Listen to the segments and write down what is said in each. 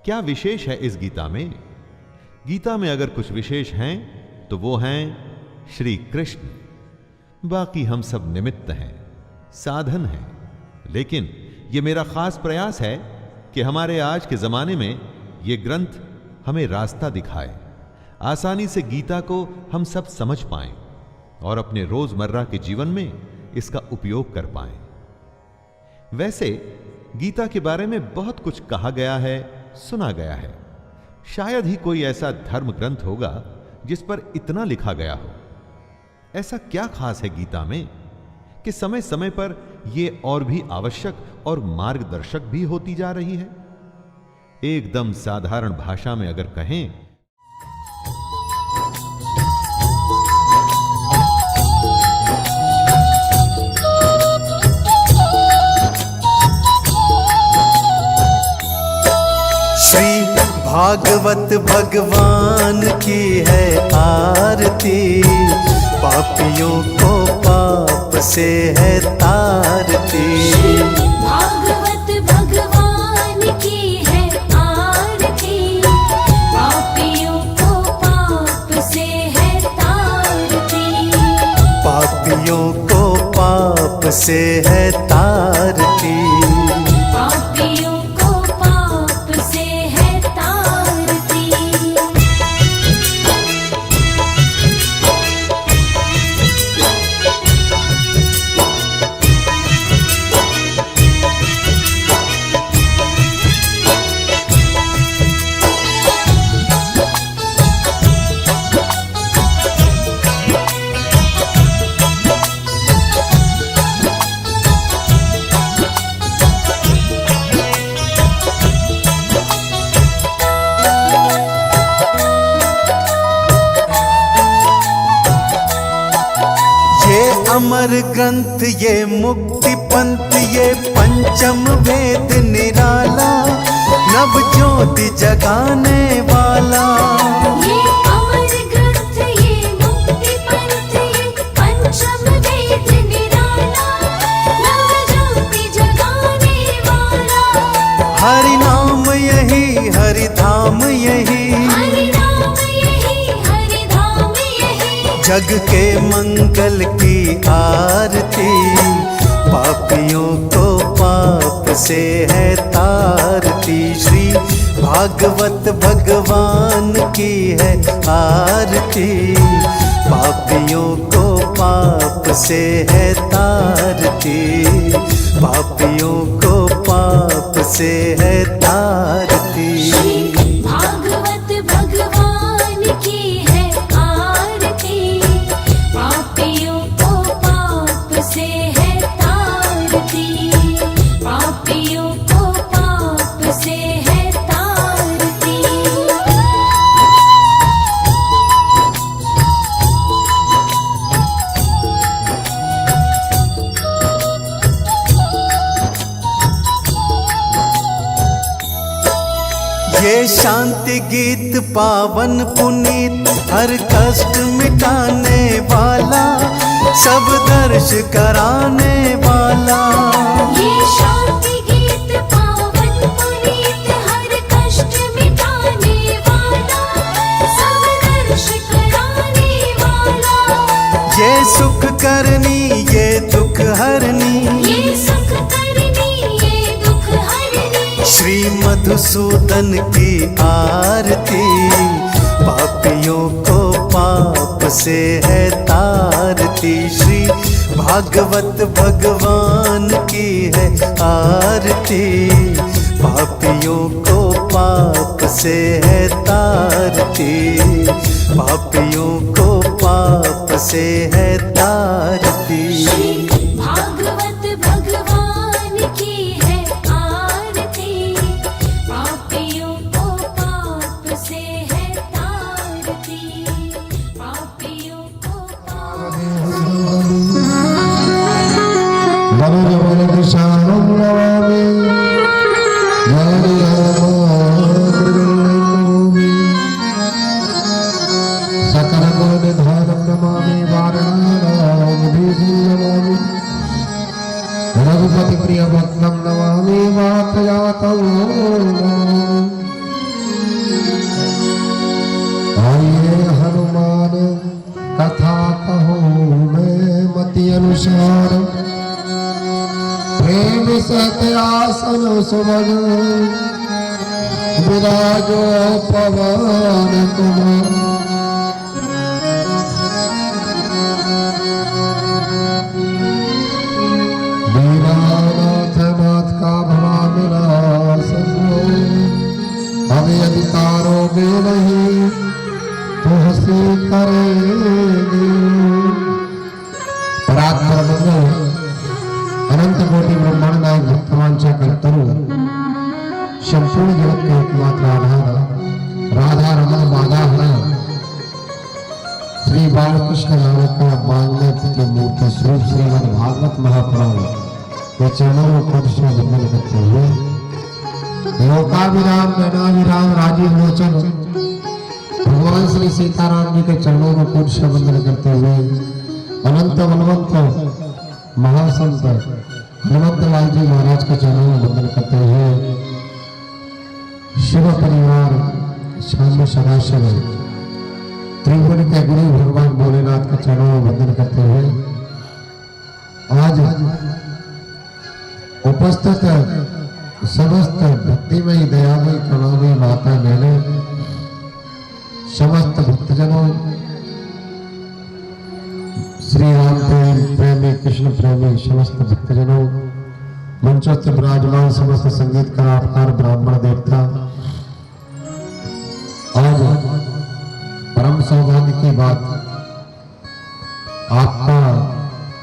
क्या विशेष है इस गीता में? गीता में अगर कुछ विशेष हैं तो वो हैं श्री कृष्ण। बाकी हम सब निमित्त हैं, साधन हैं। लेकिन ये मेरा खास प्रयास है कि हमारे आज के जमाने में ये ग्रंथ हमें रास्ता दिखाए, आसानी से गीता को हम सब समझ पाएं और अपने रोजमर्रा के जीवन में इसका उपयोग कर पाएं। वैसे गीता के बारे में बहुत कुछ कहा गया है, सुना गया है। शायद ही कोई ऐसा धर्म ग्रंथ होगा जिस पर इतना लिखा गया हो। ऐसा क्या खास है गीता में कि समय समय पर यह और भी आवश्यक और मार्गदर्शक भी होती जा रही है? एकदम साधारण भाषा में अगर कहें श्री भागवत भगवान की है आरती, पापियों को पाप से है तारती। भागवत भगवान की है आरती, पापियों को पाप से है तारती। पापियों को पाप से है तारती। पापियों को पाप से है तारती। अमर ग्रंथ ये मुक्ति पंथ ये पंचम वेद निराला, नव ज्योति जगाने वाला। ये अमर ग्रंथ ये मुक्ति पंथ ये पंचम वेद निराला, नव ज्योति जगाने वाला। हरि नाम यही हरि धाम यही, हरि नाम यही हरि धाम यही। जग के मंगल की आरती, पापियों को पाप से है तारती। श्री भागवत भगवान की है आरती, पापियों को पाप से है तारती। पापियों को पाप से है तारती। भागवत भगवान की है आरती, पापियों को पाप से है तारती। पापियों को पाप से है तारती। ये शांति गीत पावन पुनीत, हर कष्ट मिटाने वाला, सब दर्श कराने वाला। ये शांति गीत पावन पुनीत, हर कष्ट मिटाने वाला, सब दर्श कराने वाला। ये सुख करनी ये दुख हरनी, ये सुख करनी ये दुख हरनी। श्री मधुसूदन की आरती, पापियों को पाप से है तारती। श्री भागवत भगवान की है आरती, पापियों को पाप से है तारती। पापियों को पाप से है तारती। भागवत भगवान की है आरती, पापियों को पाप से है तारती। पापियों को दिशानं नमामि, सकलगुणनिधानं नमामि, वारणं नमामि। सिंहासन सुभग विराजो पवन कुमार। वीरानाथ मात का भला मिला सबो, हमें अधिकारों में नहीं तो हंसी करेंगे। परात्पर अनंत कोटि ब्रह्मांड नायक भक्तवांचा कर्तरु संपूर्ण जगत के एकमात्र आधार राधा रमन माधा है श्री बालकृष्ण नामक का मांगने के मूर्ति स्वरूप श्रीमद् भागवत महापुराण के चरणों में कोटि से वंदन करते हुए लोकाभिराम नैनाभिराम राजीव लोचन भगवान श्री सीताराम जी के चरणों में कोटि से वंदन करते हुए अनंत बलवंत महासंत हनुमत लाल जी महाराज के चरणों में वंदन करते हुए शिव परिवार शाम सदाशिव त्रिभुवन के गुरु भगवान भोलेनाथ के चरणों में वंदन करते हुए आज उपस्थित समस्त भक्तिमयी दयामयी करुणामयी माता बहने समस्त भक्तजनों श्री राम प्रेमी कृष्ण प्रेमी समस्त भक्तजनों मंचस्थ विराजमान समस्त संगीतकार आपकार ब्राह्मण देवता, आज परम सौभाग्य की बात आपका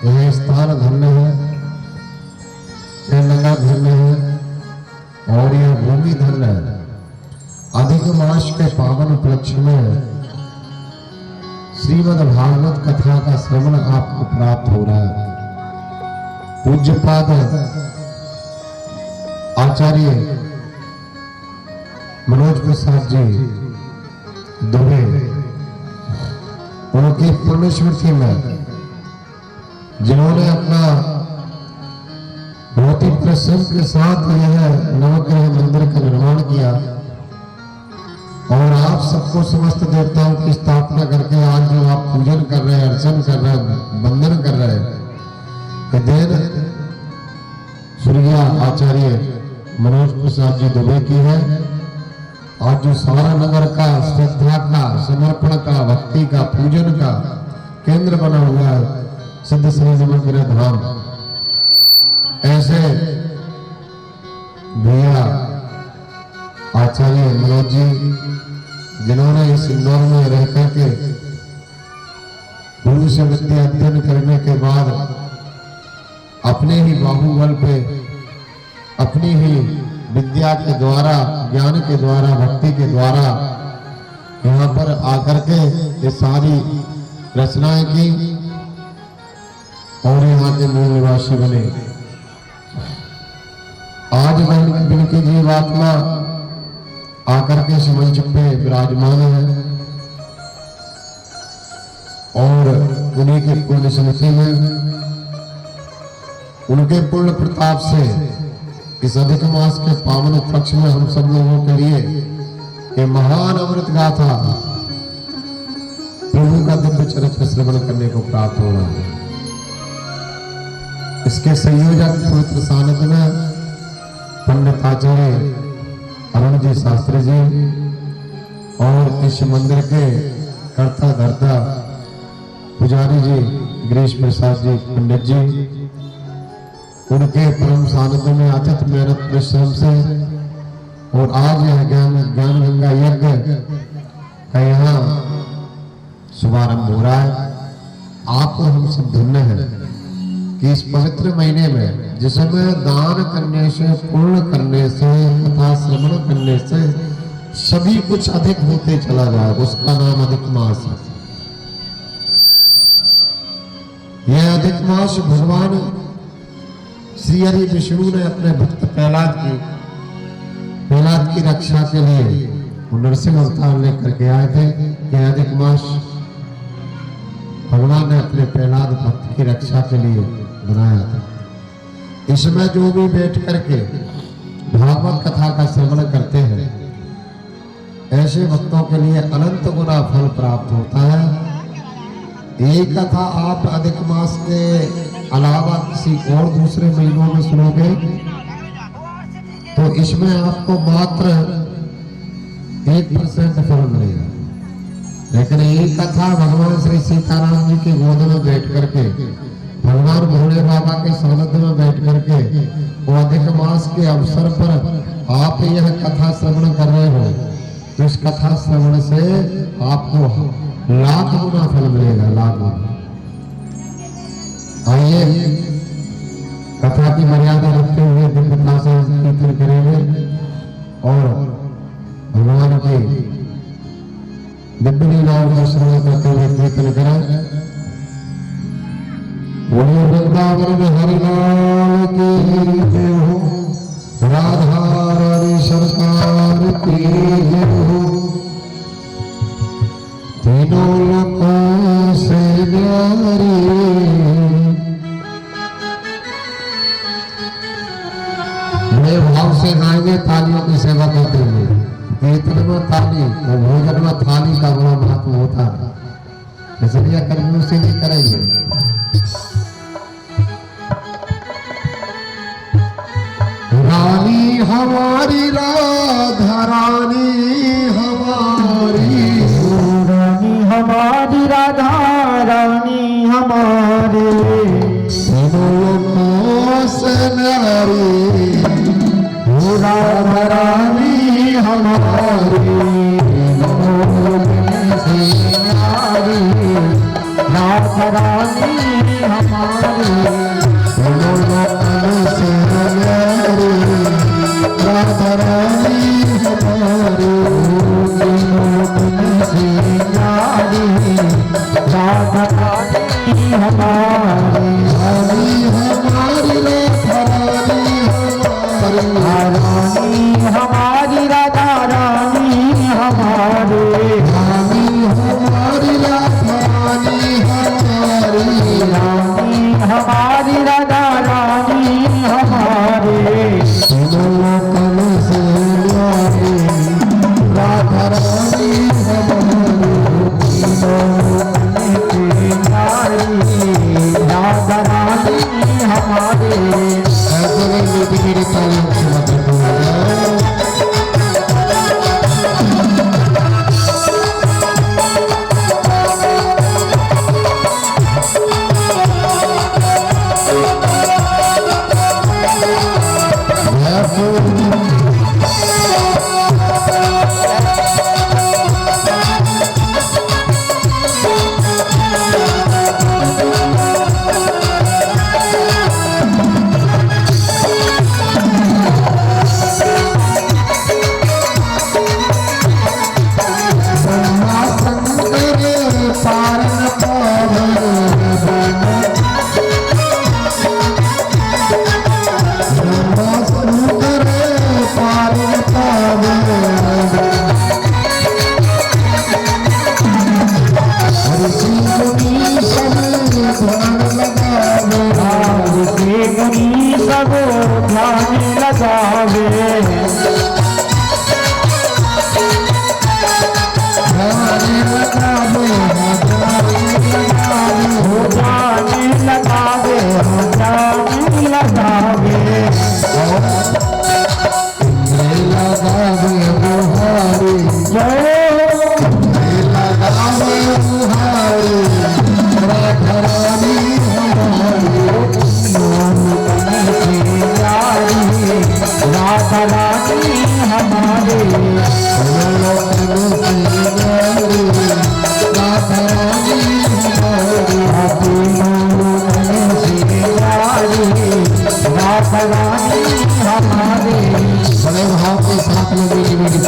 यह स्थान धन्य है, यह नगर धन्य है और यह भूमि धन्य है। अधिक मास के पावन उपलक्ष्य में श्रीमद् भागवत कथा का श्रवण आपको प्राप्त हो रहा है। पूज्यपाद आचार्य मनोज प्रसाद जी दुबे उनकी पुण्य स्मृति में जिन्होंने अपना बहुत ही परिश्रम के साथ यह नवग्रह मंदिर का निर्माण किया और आप सबको समस्त देवताओं की स्थापना करके आज जो आप पूजन कर रहे हैं, अर्चन कर रहे हैं, वंदन कर रहे हैं, देन सूर्या आचार्य मनोज प्रसाद जी दुबे की है। आज जो सारा नगर का श्रद्धा का समर्पण का भक्ति का पूजन का केंद्र बना हुआ है सिद्ध श्री नवग्रह धाम, ऐसे भैया आचार्य मनोज जी जिन्होंने इस इंदौर में रह करके गुरु से विद्या अध्ययन करने के बाद अपने ही बाहुबल पे अपनी ही विद्या के द्वारा ज्ञान के द्वारा भक्ति के द्वारा यहाँ पर आकर के ये सारी रचनाएं की और यहाँ के मूल निवासी बने। आज बिनकी जी आत्मा आकर के इस मंच पे विराजमान है और उन्हीं के पुण्य स्मृति में उनके पूर्ण प्रताप से इस अधिक मास के पावन पक्ष में हम सब लोगों के लिए ये महान अमृत गाथा प्रभु का दिव्य चरित्र श्रवण करने को प्राप्त हो रहा है। इसके संयोजक पवित्र सानिध्य में पंडित आचार्य अरुण जी शास्त्री जी और इस मंदिर के कर्ता धर्ता पुजारी जी गिरीश प्रसाद जी पंडित जी, उनके परम सानिध्य में अथक मेहनत परिश्रम से और आज यह ज्ञान गंगा यज्ञ का यहाँ शुभारंभ हो रहा है। आपको हम सब धन्य हैं कि इस पवित्र महीने में जिसमें दान करने से पूर्ण करने से तथा श्रवण करने से सभी कुछ अधिक होते चला जाए, उसका नाम अधिक मास है। यह अधिक मास भगवान श्री हरि विष्णु ने अपने भक्त प्रहलाद की रक्षा के लिए नरसिंह अवतार लेकर के आए थे। यह अधिक मास भगवान ने अपने प्रहलाद भक्त की रक्षा के लिए बनाया था। इसमें जो भी बैठ करके भागवत कथा का श्रवण करते हैं ऐसे भक्तों के लिए अनंत गुना फल प्राप्त होता है। एक कथा आप अधिक मास के अलावा किसी और दूसरे महीनों में सुनोगे इसमें आपको मात्र 1% फल मिलेगा। लेकिन ये कथा भगवान श्री सीताराम जी की गोद में बैठ करके, भगवान भोले बाबा के सानिध्य में बैठ करके, वो अधिक मास के अवसर पर आप यह कथा श्रवण कर रहे हो, तो इस कथा श्रवण से आपको लाख गुना फल मिलेगा, लाख गुना। आइए कथा की मर्यादा रखते हुए दिव्यता से कीर्तन करेंगे और भगवान की दिव्य लीलाओं का श्रवण करते हुए कीर्तन करें। बोलिए वृंदावन में हरि लाल की जय हो, राधा रानी सरकार की जय हो। तीनों लोकों से न्यारी बड़े भाव से गाएंगे, तालियों की सेवा करते हुए। कीर्तन में ताली और भोजन में थाली का बड़ा महत्व होता है, इसलिए कर्मियों से नहीं करेंगे। रानी हमारी राधा रानी हमारी, रानी हमारी राधा रानी हमारे, तीनों से नारी राधा रानी हमारी, राधा रानी हमारी, राधा रानी हमारी, राधा रानी हमारी, रानी हमारी राधा रानी हमारी, रानी हमारी राधा रानी हमारी, रानी हमारी राधा रानी रानी हमारी राधा रानी हमारी, हमारे, तीनों से न्यारी राधा रानी हमारी, राधा रानी हमारे, ऐसे में मेरी तालियों से मदद हो। सब ध्यान लगावे, हो जाने लगावे, हो जाने लगावे, राधा रानी हमारे, राधा रानी हमारे, बड़े भाव के साथ में मेरी मेरी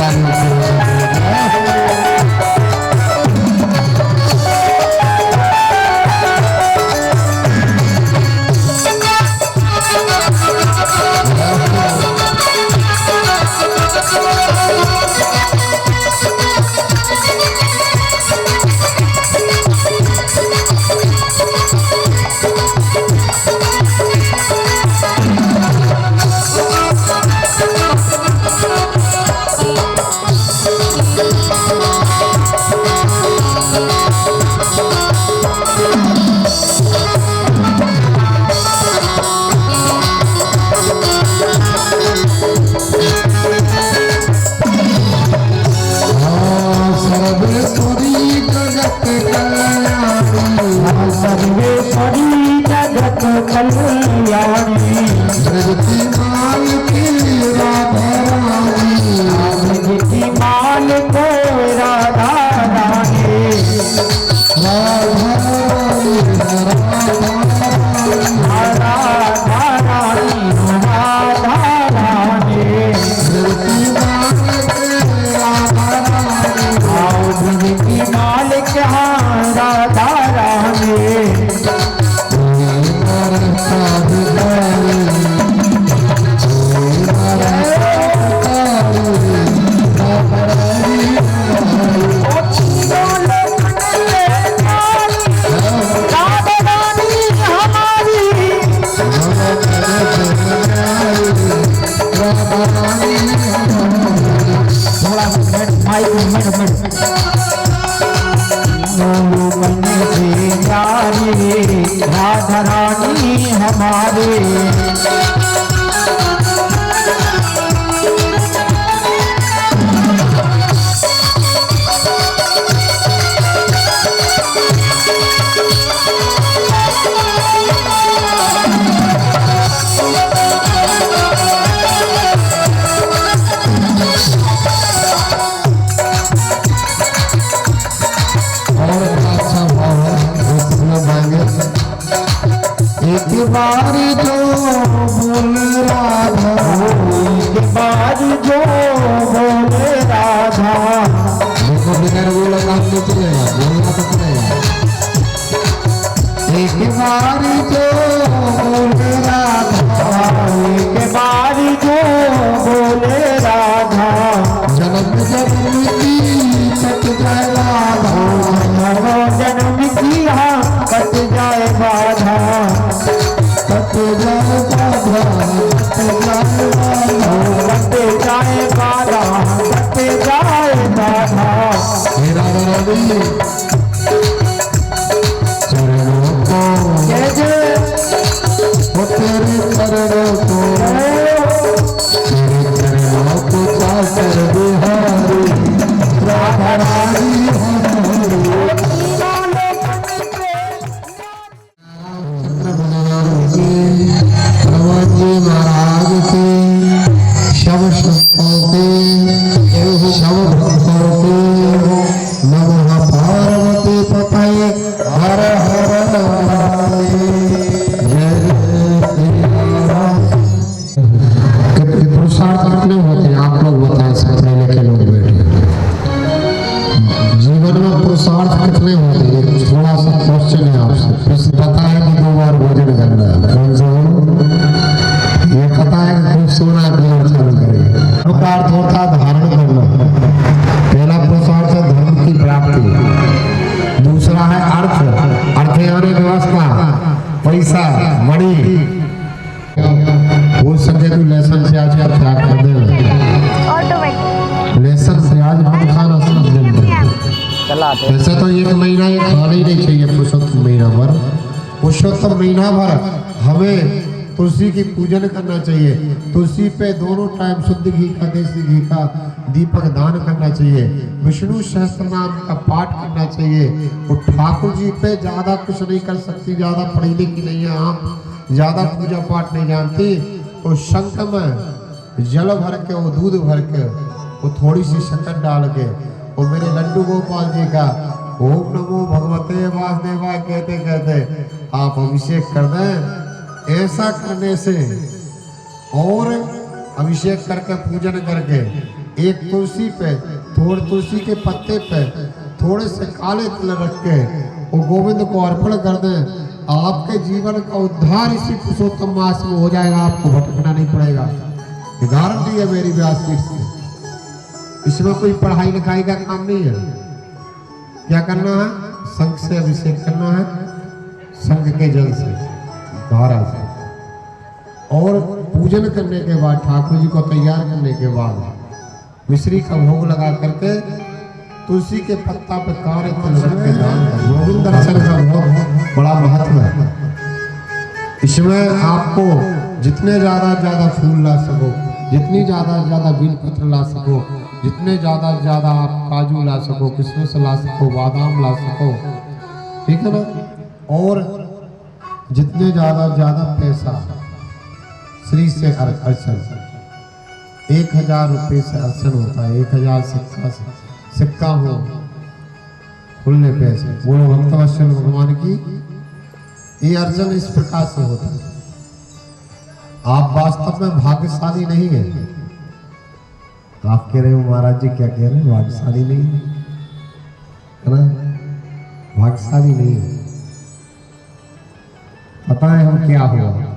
भाई मिनट बोलो बनने से प्यारी राधा रानी हमारे एक बार जो बोल राधा एक बार जो बोले राधा देखो बिना बोला काम नहीं चलेगा बोलना तो पड़ेगा एक बार जो बोले राधा एक बार जो बोले राधा जन्म जन्म की कट जाए राधा जन्म की हाँ कट जाए बाधा कट जाए बाधा कट जाए बाधा कट जाए बाधा मेरा रानी चरणों को जय जय वो तेरे चरणों को तेरे चरणों को चाकर बिहारी राधा रानी महाराज के शव संतों के शव भक्तों के नमः पार्वती पतये हर हर पुरुषार्थ कितने होते हैं आप लोग बताएं सबसे लेके लोग बैठे जीवन में पुरुषार्थ कितने होते हैं थोड़ा सा क्वेश्चन है आपसे पता है कि 2 बार भोजन करना है कौन सा ये पता है खूब सोना पीना चालू करेगा का अर्थ होता है धारण करना पहला पुरुषार्थ है धर्म की प्राप्ति दूसरा है अर्थ यानी व्यवस्था पैसा मणि बोल सके तो लेसन से आज का त्याग कर देना लेसन से आज हम खाना समझ लेंगे वैसे तो 1 महीना ये खाना ही नहीं चाहिए पुरुषोत्तम महीना भर पुरुषोत्तम महीना भर हमें तुलसी की पूजन करना चाहिए तुलसी पे दोनों टाइम शुद्ध घी का देसी घी का दीपक दान करना चाहिए विष्णु सहस्त्र नाम का पाठ करना चाहिए और ठाकुर जी पे ज्यादा कुछ नहीं कर सकती ज्यादा पढ़ी लिखी नहीं है आप ज्यादा पूजा पाठ नहीं जानती तो शंख में जल भर के वो दूध भर के वो थोड़ी सी शक्कर डाल के वो मेरे लड्डू गोपाल जी का ओम नमो भगवते वासुदेवाय कहते कहते आप अभिषेक कर दें ऐसा करने से और अभिषेक करके पूजन करके एक तुलसी पे थोड़े तुलसी के पत्ते पे थोड़े से काले तिल रख के वो गोविंद को अर्पण कर दें आपके जीवन का उद्धार इसी पुरुषोत्तम मास में हो जाएगा आपको भटकना नहीं पड़ेगा ये गारंटी है मेरी व्यासपीठ से इसमें कोई पढ़ाई लिखाई का काम नहीं है क्या करना है संघ से अभिषेक करना है संघ के जल से धारा से और पूजन करने के बाद ठाकुर जी को तैयार करने के बाद मिश्री का भोग लगा करके तुलसी के पत्ता पे कारे तिल रख के दान कर गोविंद दर्शन का बहुत बड़ा महत्व है इसमें आपको जितने ज्यादा फूल ला सको जितनी ज्यादा बेल पत्र ला सको जितने ज्यादा आप काजू ला सको किशमिश ला सको बादाम ला सको ठीक है ना और जितने ज्यादा पैसा श्री से अर्चन 1000 रुपये से अर्चन होता है 1000 सिक्का हो खुलने पैसे बोलो भक्तवत्सल भगवान की ये अर्चन इस प्रकार से होता है आप वास्तव में भाग्यशाली नहीं है आप कह रहे हो महाराज जी क्या कह रहे हैं भाग्यशाली नहीं है ना भाग्यशाली नहीं है पता है हम क्या हुआ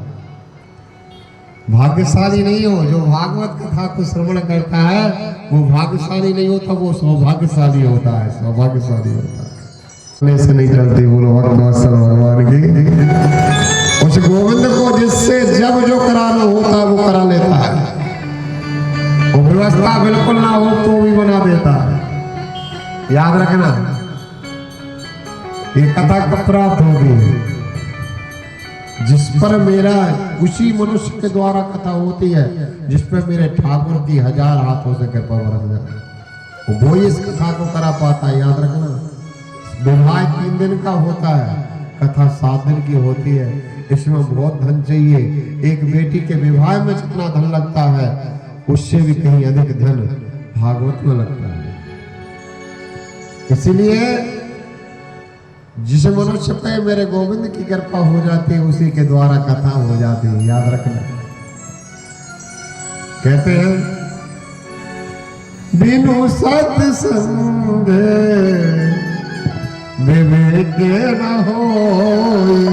भाग्यशाली नहीं हो जो भागवत कथा को श्रवण करता है वो भाग्यशाली नहीं होता वो सौभाग्यशाली होता है सौभाग्यशाली होता है से नहीं चलती बोलो भगवान की उस गोविंद को जिससे जब जो कराना होता है वो करा लेता है वो व्यवस्था बिल्कुल ना हो तो भी बना देता है याद रखना, ये कथा कब प्राप्त होगी? जिस पर मेरा, उसी मनुष्य के द्वारा कथा होती है जिस पर मेरे ठाकुर की 1000 हाथों से कृपा बरस जाए, वो ही इस कथा को करा पाता है। याद रखना, विवाह 3 दिन का होता है, कथा 7 दिन की होती है। इसमें बहुत धन चाहिए। एक बेटी के विवाह में जितना धन लगता है उससे भी कहीं अधिक धन भागवत में लगता है। इसीलिए जिस मनुष्य पे मेरे गोविंद की कृपा हो जाती है उसी के द्वारा कथा हो जाती है। याद रखना, कहते हैं बिनु सत्संग विवेक न होई,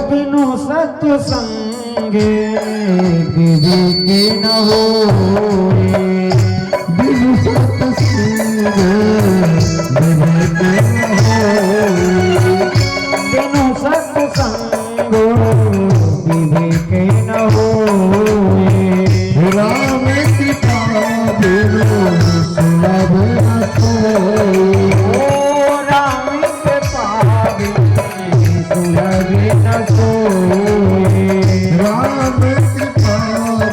बिनु सत्संग विवेक न होई, बिनु सत्संग विवेक न होई, बिनु सत्संग विवेक न होई, राम कृपा बिनु सुलभ न कोई, राम कृपा बिनु सुलभ न कोई, राम कृपा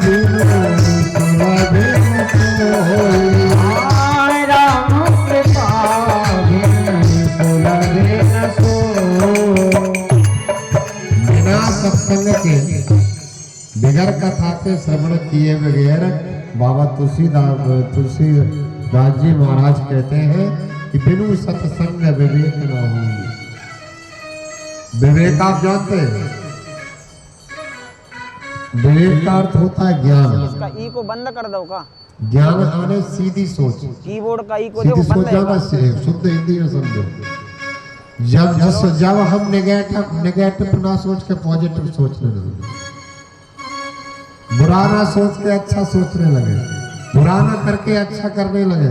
बिनु सुलभ न कोई, राम कृपा बिनु सुलभ न कोई। बिना सत्संग के, बिगर कथा के श्रवण किए बगैर बाबा तुलसीदास जी महाराज कहते हैं कि बिनु सत्संग विवेक न हुई। विवेक आप जानते हैं, विवेक का अर्थ होता है ज्ञान। इसका ई को बंद कर दो का, ज्ञान आने सीधी सोच, कीबोर्ड का ई को सीधी जो सोच बंद है जाना शुद्ध हिंदी में समझो। जब हम नेगेटिव ना सोच के पॉजिटिव सोचने लगे, बुरा ना सोच के अच्छा सोचने लगे, बुरा ना करके अच्छा करने लगे,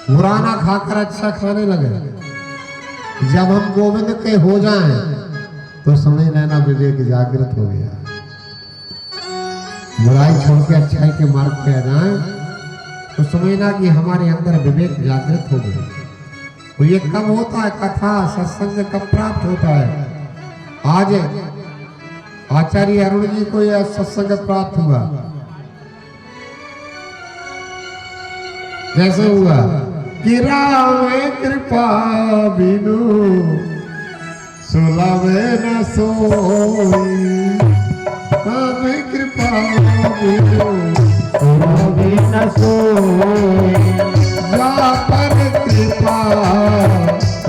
बुरा ना खाकर अच्छा खाने लगे, जब हम गोविंद के हो जाएं तो समझ लेना विवेक जागृत हो गया। बुराई छोड़ के अच्छाई के मार्ग पे आ जाएं तो समझना कि हमारे अंदर विवेक जागृत हो गया। तो ये कब होता है? कथा सत्संग कब प्राप्त होता है? आज आचार्य अरुण जी को यह सत्संग प्राप्त हुआ। कैसे हुआ? कि राम कृपा बिनु सुलभ न सोई, राम कृपा बिनु सुलभ न सोई, जा पर कृपा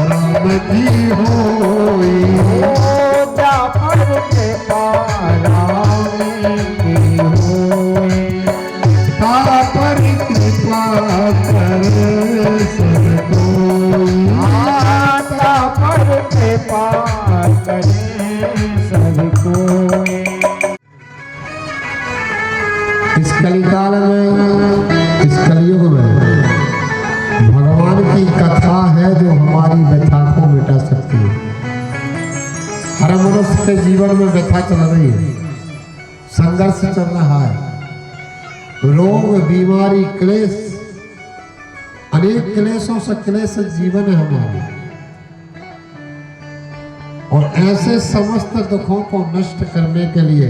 राम की होई, जा पर कृपा राम की होई, ता पर कृपा कर सब कोई, आता पर कृपा करे सब कोई। इस कलिकाल में, इस कलयुग में भगवान की कथा है जो हमारी व्यथा को मिटा सकती है। हर मनुष्य के जीवन में व्यथा चल रही है, संघर्ष चल रहा है, रोग बीमारी क्लेश, अनेक क्लेशों से क्लेश जीवन है हमारा। और ऐसे समस्त दुखों को नष्ट करने के लिए,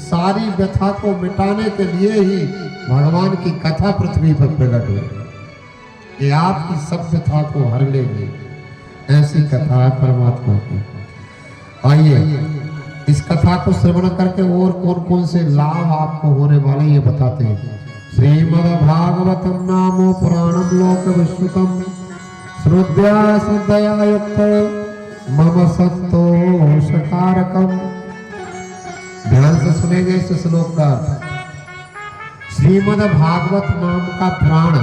सारी व्यथा को मिटाने के लिए ही भगवान की कथा पृथ्वी पर प्रकट हुई। ये आपकी सब व्यथा को हर लेगी, ऐसी कथा है परमात्मा की। आइए इस कथा को श्रवण करके और कौन कौन से लाभ आपको होने वाले ये बताते हैं। श्रीमद् भागवतम नामो पुराणम लोक विश्रुतम श्रुत्या श्रद्धया युक्तो मम संतोषकारकम। ध्यान से सुनेंगे इस श्लोक का। श्रीमद् भागवत नाम का पुराण,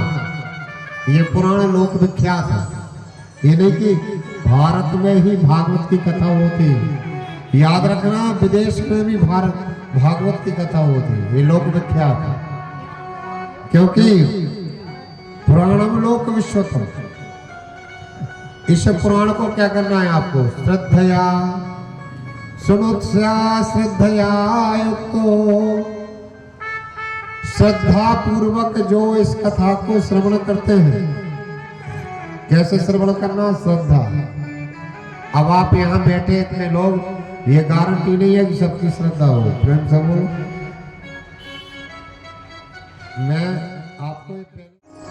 ये पुराण लोक विख्यात है। ये नहीं कि भारत में ही भागवत की कथा होती है, याद रखना विदेश में भी भागवत की कथा होती है। ये लोक विख्यात है क्योंकि पुराणम लोक विश्वतम। इस पुराण को क्या करना है आपको? श्रद्धया सुनुत्स्या श्रद्धया युक्तो, श्रद्धा पूर्वक जो इस कथा को श्रवण करते हैं कैसे श्रवण करना? श्रद्धा। अब आप यहाँ बैठे इतने लोग, ये गारंटी नहीं है कि सबकी श्रद्धा हो। प्रेम से बोलो। मैं आपको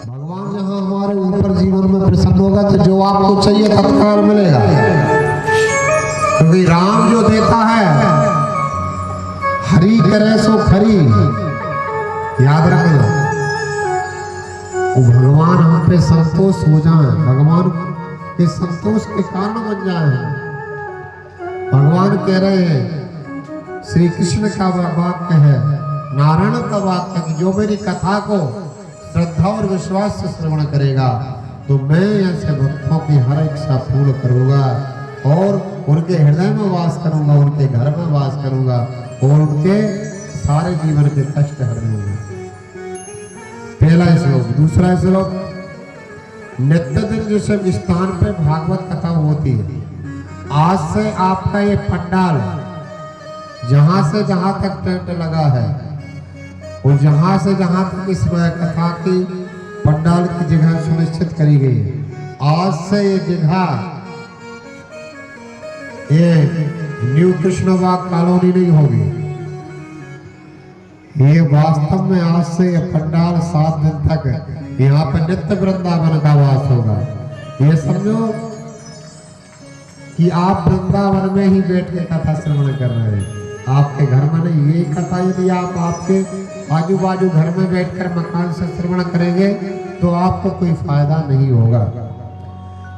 भगवान जहाँ हमारे ऊपर जीवन में प्रसन्न होगा तो जो आपको चाहिए तत्काल मिलेगा, क्योंकि राम जो देता है हरि करे सो खरी, याद रखना। वो भगवान हम पे संतोष हो जाए, भगवान के संतोष के कारण बन जाए। भगवान कह रहे हैं, श्री कृष्ण का वाक्य है, नारायण का वाक्य, कि जो मेरी कथा को श्रद्धा और विश्वास से श्रवण करेगा तो मैं ऐसे भक्तों की हर इच्छा पूर्ण करूंगा और उनके हृदय में वास करूंगा, उनके घर में वास करूंगा और उनके सारे जीवन के कष्ट हर दूंगा। पहला श्लोक। दूसरा श्लोक, नित्य दिन जिस स्थान पे भागवत कथा होती है, आज से आपका ये पंडाल जहां से जहां तक टेंट लगा है और जहां से जहां तक इस कथा की पंडाल की जगह सुनिश्चित करी गई है, आज से ये जगह ये न्यू कृष्णबाग कॉलोनी नहीं होगी। ये वास्तव में आज से ये पंडाल 7 दिन तक यहाँ पे नित्य वृंदावन का वास होगा। ये समझो कि आप वृंदावन में ही बैठ के कथा श्रवण कर रहे हैं, आपके घर में नहीं। ये कथा यदि आप आपके आजू बाजू घर में बैठकर मकान से श्रवण करेंगे तो आपको कोई फायदा नहीं होगा।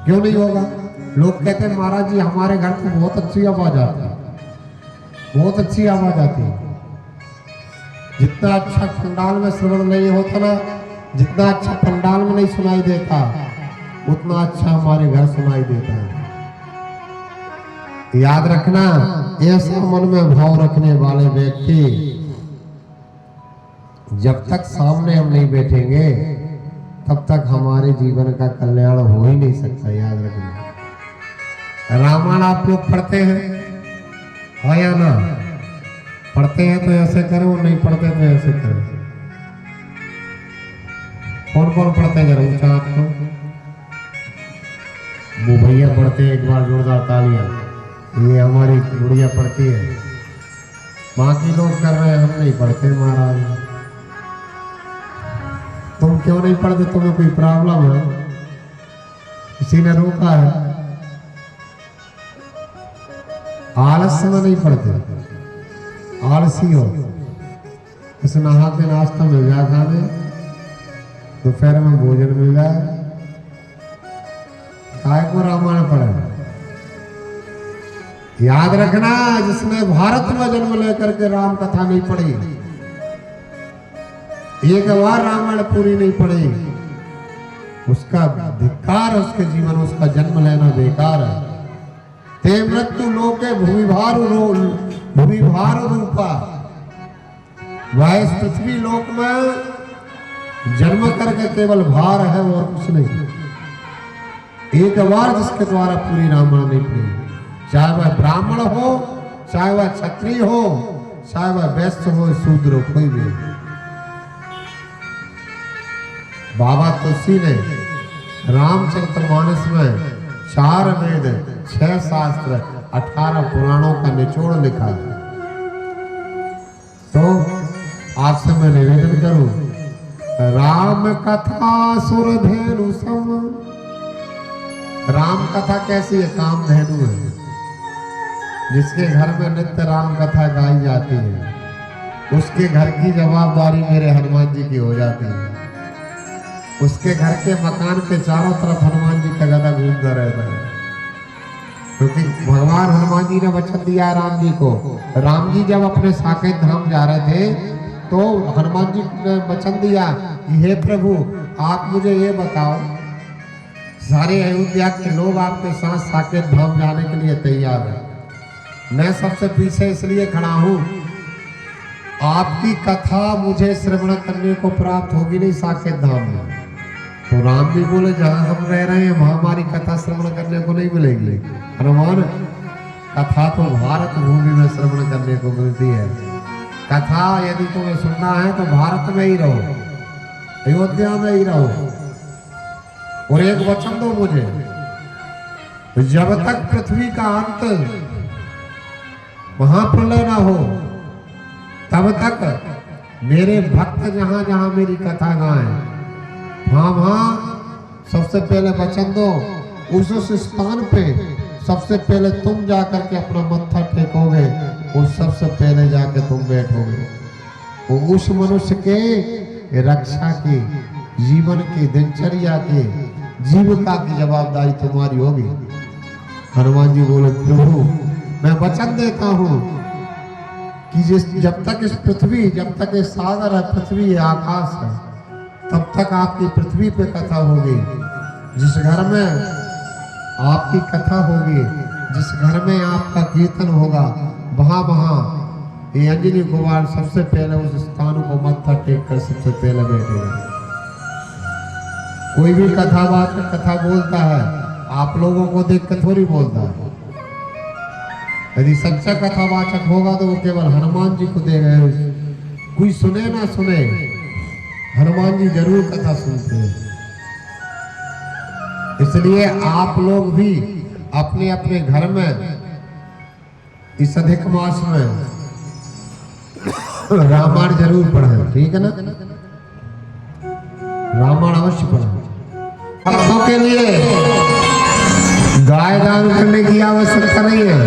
क्यों नहीं होगा? लोग कहते हैं महाराज जी हमारे घर तो बहुत अच्छी आवाज आती है, बहुत अच्छी आवाज आती है। जितना अच्छा पंडाल में श्रवण नहीं होता ना, जितना अच्छा पंडाल में नहीं सुनाई देता, उतना अच्छा हमारे घर सुनाई देता है। याद रखना, ऐसा मन में भाव रखने वाले व्यक्ति जब तक सामने हम नहीं बैठेंगे तब तक हमारे जीवन का कल्याण हो ही नहीं सकता। याद रखना। रामायण आप लोग पढ़ते हैं हाँ या ना? पढ़ते हैं तो ऐसे करो, नहीं पढ़ते तो ऐसे करो। कौन कौन पढ़ते हैं? जरा ऊंचा हाथ को। वो भैया पढ़ते हैं, एक बार जोरदार तालियां। ये हमारी गुड़िया पढ़ती है, बाकी लोग कर रहे हैं, हम नहीं पढ़ते। महाराज तुम क्यों नहीं पढ़ते? तुम्हें कोई प्रॉब्लम है? किसी ने रोका है? आलस्य में नहीं पढ़ते, आलसी हो। उस नहा के नाश्ता मिल जाए, खाने दोपहर में भोजन मिल जाए, काय को रामायण पढ़े? याद रखना, जिसने भारत में जन्म लेकर के राम कथा नहीं पढ़ी, एक बार रामायण पूरी नहीं पढ़ी, उसका धिक्कार, उसके जीवन, उसका जन्म लेना बेकार है। ते मृत्यु लोके भूमिभार रूपा, वह इस पृथ्वी लोक में जन्म करके केवल भार है और कुछ नहीं। एक बार जिसके द्वारा पूरी रामायण नहीं पढ़ी, चाहे वह ब्राह्मण हो, चाहे वह क्षत्रिय हो, चाहे वह वैश्य हो, शूद्र हो, कोई भी। बाबा तुलसी ने रामचरितमानस में 4 वेद, 6 शास्त्र, 18 पुराणों का निचोड़ लिखा है। तो आपसे मैं निवेदन करूं, राम कथा सुरधेनु सम। राम कथा कैसी है? कामधेनु है, जिसके घर में नित्य राम कथा गाई जाती है, उसके घर की जवाबदारी मेरे हनुमान जी की हो जाती है। उसके घर के मकान के चारों तरफ हनुमान जी का गदा घूमता रहता है, क्योंकि भगवान हनुमान जी ने वचन दिया राम जी को। राम जी जब अपने साकेत धाम जा रहे थे तो हनुमान जी ने वचन दिया कि हे प्रभु, आप मुझे ये बताओ, सारे अयोध्या के लोग आपके साथ साकेत धाम जाने के लिए तैयार हैं, मैं सबसे पीछे इसलिए खड़ा हूं, आपकी कथा मुझे श्रवण करने को प्राप्त होगी नहीं साकेत धाम में। तो राम जी बोले, जहां हम रह रहे हैं वहां हमारी कथा श्रवण करने को नहीं मिलेगी। हनुमान, कथा तो भारत भूमि में श्रवण करने को मिलती है। कथा यदि तुम्हें सुनना है तो भारत में ही रहो, अयोध्या में ही रहो। और एक वचन दो मुझे, जब तक पृथ्वी का अंत महाप्रलय ना हो तब तक मेरे भक्त जहां जहां मेरी कथा गाएं, वहां सबसे पहले वचन दो, उस स्थान पे सबसे पहले तुम जाकर के अपना मत्था टेकोगे और सबसे पहले जाकर तुम बैठोगे। और उस मनुष्य के रक्षा की, जीवन की, दिनचर्या की, जीविका की जवाबदारी तुम्हारी होगी। हनुमान जी बोले, प्रभु मैं वचन देता हूं कि जब तक इस पृथ्वी, जब तक ये सागर है, पृथ्वी है, आकाश है, तब तक आपकी पृथ्वी पे कथा होगी। जिस घर में आपकी कथा होगी, जिस घर में आपका कीर्तन होगा, वहां ये अंजनी कुमार सबसे पहले उस स्थान को मत्था टेक कर सबसे पहले बैठेगा। कोई भी कथा बोलता है, आप लोगों को देख कर थोड़ी बोलता है। यदि सच्चा कथावाचक होगा तो वो केवल हनुमान जी को देगा। कोई सुने ना सुने, हनुमान जी जरूर कथा सुनते हैं। इसलिए आप लोग भी अपने अपने घर में इस अधिक मास में रामायण जरूर पढ़ें, ठीक है ना? रामायण अवश्य पढ़ें। भक्तों के लिए गाय दान करने की आवश्यकता नहीं है।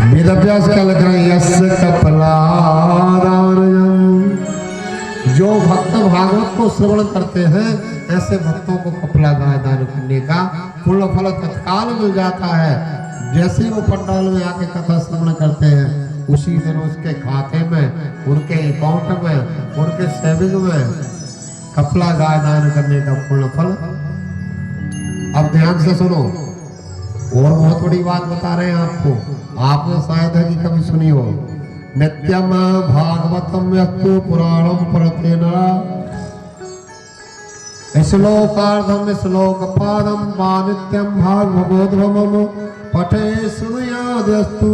वेद अभ्यास क्या लग रहा है? यस्य कपलादानयम्। जो भक्त भागवत को श्रवण करते हैं, ऐसे भक्तों को कपला गाय दान करने का पुण्य फल तत्काल मिल जाता है। जैसे ही वो पंडाल में आके कथा श्रवण करते हैं, उसी दिन उसके खाते में, उनके अकाउंट में, उनके सेविंग में कपला गाय दान करने का पुण्य फल। अब ध्यान से सुनो, और बहुत बड़ी बात बता रहे हैं आपको, आपने शायद है कि कभी सुनी हो। नित्यम भागवतम यस्तु पुराणम पढ़ते नरा, श्लोकार्धम श्लोकपादम वा नित्यम भागवतोद्भवम पठे सुनुयाद्यस्तु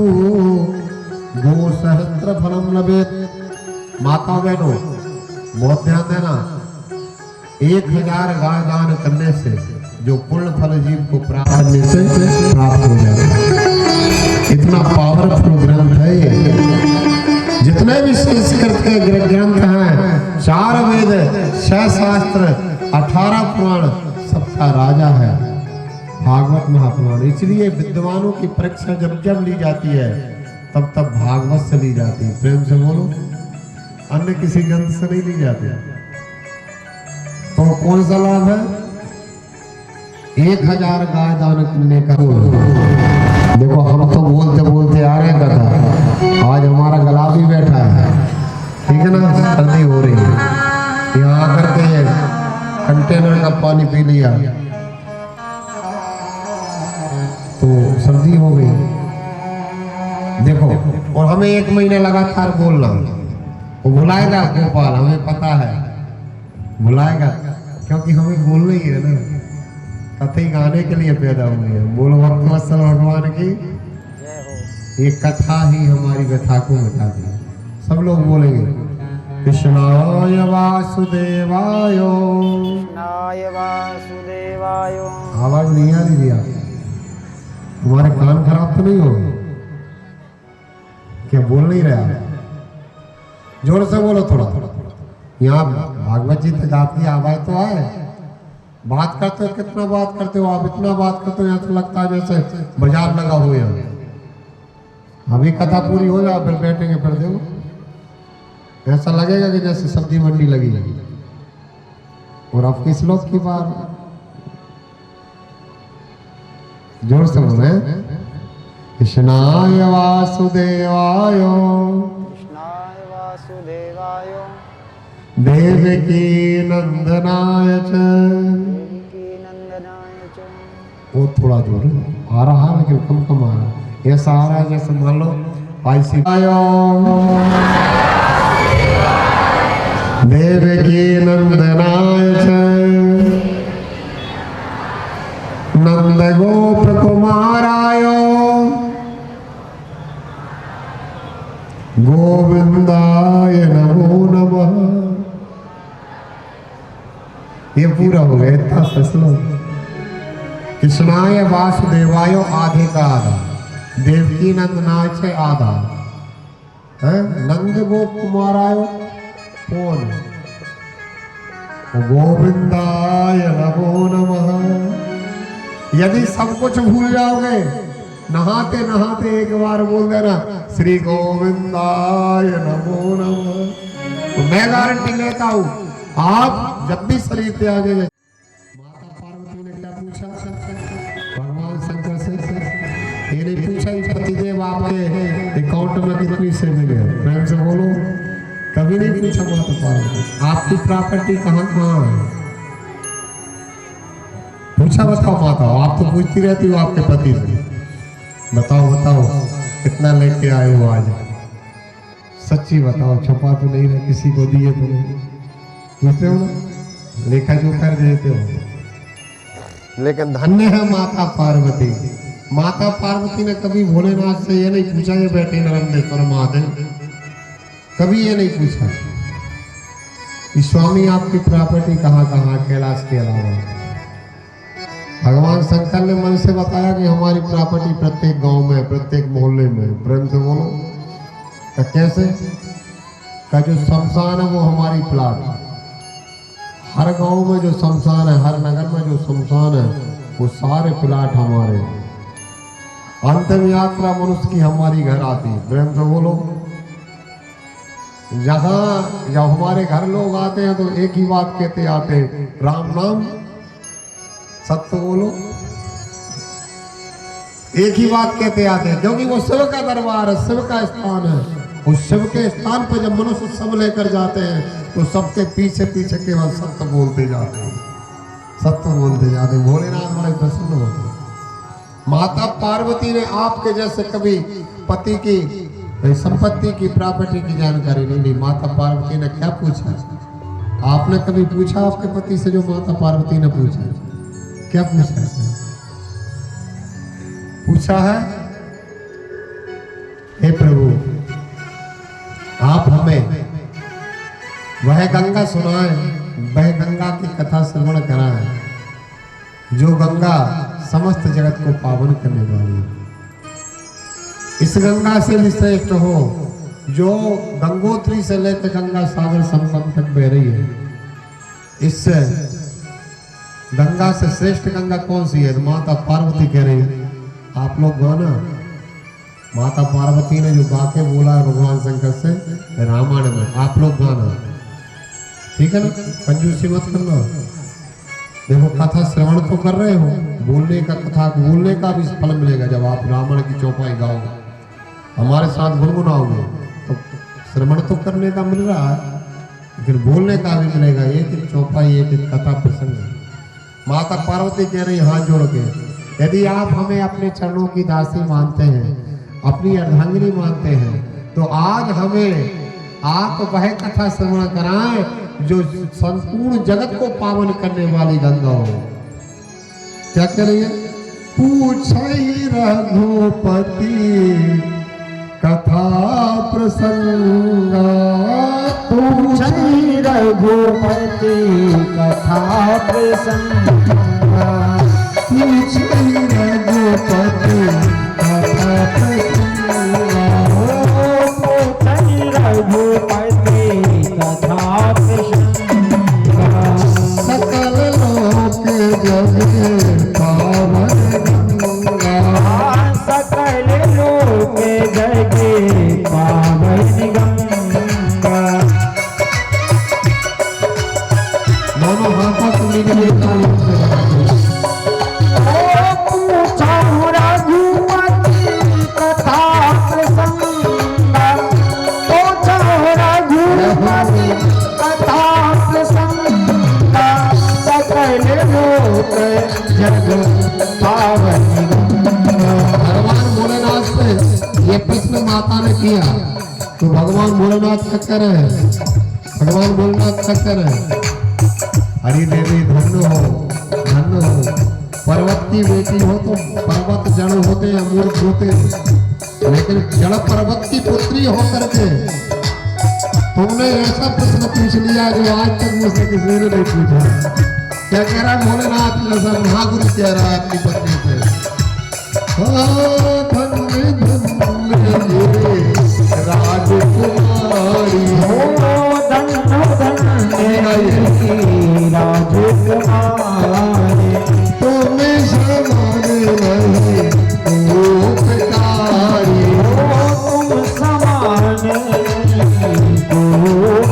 गो सहस्त्र फलम लभेत। माता बहनों बहुत ध्यान देना, 1000 गाय दान करने से जो पूर्ण फल जीव को प्राप्त करने से प्राप्त हो जाता है। इतना पावरफुल ग्रंथ है ये। जितने भी संस्कृत के ग्रंथ हैं, 4 वेद, 6 शास्त्र, 18 पुराण, सबका राजा है भागवत महापुराण। इसलिए विद्वानों की परीक्षा जब जब ली जाती है, तब तब भागवत से ली जाती है। प्रेम से बोलो, अन्य किसी ग्रंथ से नहीं ली जाती। तो कौन सा लाभ है? 1000 गाय दान करने का। देखो हम तो बोलते बोलते आ रहे कथा, आज हमारा गला भी बैठा है, ठीक है ना? सर्दी हो रही है, यहाँ आकर के कंटेनर का पानी पी लिया तो सर्दी हो गई। देखो, और हमें 1 महीने लगातार बोलना, वो भुलाएगा गोपाल, हमें पता है भुलाएगा, क्योंकि हमें बोलना ही है ना, कथा गाने के लिए पैदा हुए हैं। बोलो भक्त भगवान की ये कथा ही हमारी व्यथा को मिटा दी। सब लोग बोलेंगे कृष्णाय वासुदेवाय। कृष्णाय वासुदेवाय। आवाज नहीं आ रही आप? तुम्हारे कान खराब तो नहीं हो क्या? बोल नहीं रहे? जोर से बोलो थोड़ा। यहाँ भागवत जी तक आपकी आवाज तो आए। बात करते हो, कितना बात करते हो आप? इतना बात करते हो यहाँ तो लगता है जैसे बाजार लगा हुआ है। अभी कथा पूरी हो जाए फिर बैठेंगे, फिर देखो ऐसा लगेगा कि जैसे सब्जी मंडी लगी। और अब किस लोग की बात? जोर से बोले कृष्णाय वासुदेवाय। कृष्णाय वासुदेवाय। देवकी नंदनाय च। देवकी नंदनाय च। वो थोड़ा जोर आ रहा है लेकिन कम कम आ रहा है। ऐसा आ रहा है जैसे मान लो पाइसी देवकी नंदनाय च। नंद गोप कुमाराय गोविंदाय नमो नमः। ये पूरा हो गया इतना फैसला। कृष्णाय वासुदेवायो आधे का आधा, देवकी नंदनाय से आधा है, नंद गोप कुमारायो कौन, गोविंदाय नमो नमः। यदि सब कुछ भूल जाओगे, नहाते नहाते एक बार बोल देना श्री गोविंदाय नमो नमः, तो मैं गारंटी लेता हूं आप जब भी शरीर त्यागे। माता पार्वती ने क्या पूछा भगवान शंकर से? ये नहीं पूछा कि पतिदेव आपके अकाउंट में कितनी से मिले, प्रेम से बोलो। कभी नहीं पूछा माता पार्वती आपकी प्रॉपर्टी कहाँ कहाँ है, पूछा बताओ माता? आप तो पूछती रहती हो आपके पति से, बताओ बताओ कितना लेके आए हो आज, सच्ची बताओ, छुपा तो नहीं रहे, किसी को दिए तो नहीं, पूछते हो ना, लेखा जोखा देते हो। लेकिन धन्य है माता पार्वती। माता पार्वती ने कभी भोलेनाथ से ये नहीं पूछा ये बैठे नर्मदेश्वर महादेव, कभी ये नहीं पूछा कि स्वामी आपकी प्रॉपर्टी कहाँ कहाँ कैलाश के अलावा। भगवान शंकर ने मन से बताया कि हमारी प्रॉपर्टी प्रत्येक गांव में, प्रत्येक मोहल्ले में, प्रेम से बोलो। का कैसे? का जो शमशान है वो हमारी प्लाट, हर गांव में जो शमशान है, हर नगर में जो शमशान है, वो सारे प्लाट हमारे। अंतिम यात्रा मनुष्य की हमारी घर आती, प्रेम से बोलो। जहां जब हमारे घर लोग आते हैं तो एक ही बात कहते आते हैं, राम नाम सत्य बोलो, एक ही बात कहते आते हैं, क्योंकि वो शिव का दरबार है, शिव का स्थान है। उस शिव के स्थान पर जब मनुष्य सब लेकर जाते हैं तो सबके पीछे पीछे केवल सत्य बोलते जाते हैं, सत्य बोलते जाते हैं। भोलेनाथ बड़े प्रसन्न होते हैं। माता पार्वती ने आपके जैसे कभी पति की संपत्ति की, प्रॉपर्टी की जानकारी नहीं ली। माता पार्वती ने क्या पूछा? आपने कभी पूछा आपके पति से जो माता पार्वती ने पूछा? क्या पूछा? पूछा है, हे प्रभु आप हमें वह गंगा सुनाए, वह गंगा की कथा श्रवण कराएं जो गंगा समस्त जगत को पावन करने वाली है। इस गंगा से भी श्रेष्ठ हो जो गंगोत्री से लेकर गंगा सागर संगम तक बह रही है। इससे गंगा से श्रेष्ठ गंगा कौन सी है? तो माता पार्वती कह रही है। आप लोग गाना, माता पार्वती ने जो वाक्य बोला है भगवान शंकर से रामायण में, आप लोग गाना, ठीक है ना? कंजूसी मत करना। देखो कथा श्रवण तो कर रहे हो, बोलने का, कथा बोलने का भी फल मिलेगा। जब आप रामायण की चौपाई गाओगे, हमारे साथ गुनगुनाओगे, तो श्रवण तो करने का मिल रहा है, लेकिन बोलने का भी मिलेगा। एक एक चौपाई, एक एक कथा प्रसंग। माता पार्वती कह रही हाथ जोड़ के, यदि आप हमें अपने चरणों की दासी मानते हैं, अपनी अर्धांगिनी मानते हैं, तो आज हमें आप वह कथा श्रवण कराएं जो संपूर्ण जगत को पावन करने वाली गंगा हो। क्या कह रही है? पूछई रघुपति कथा प्रसंगा, पूछई रघुपति कथा प्रसंगा, पूछई रघुपति कथा प्रसंगा, पूछई रघुपति कथा प्रसंगा, सकल लोक जगे पावन गंगा, सकल लोक जगे पावन गंगा। दोनों हाथों को मिले ताली से भगवान भोलेनाथ से ये प्रश्न माता ने किया, तो भगवान भोलेनाथ क्या कर रहे हैं? भगवान भोलेनाथ क्या कर रहे हैं? हरि देवी धन्य हो, पर्वत की बेटी हो तो पर्वत जड़ होते हैं, मूर्ख होते हैं, लेकिन जड़ पर्वत की पुत्री होकर के तुमने ऐसा प्रश्न पूछ लिया जो आज तक मुझसे किसी ने नहीं पूछा। क्या कह रहा है भोलेनाथ जैसा महागुरु कह रहा है अपनी पत्नी से, धन्य धन्य ये राजकुमारी हो, धन्य धन्य राजकुमारी, तुम्हें समान नहीं उपकारी तुम समान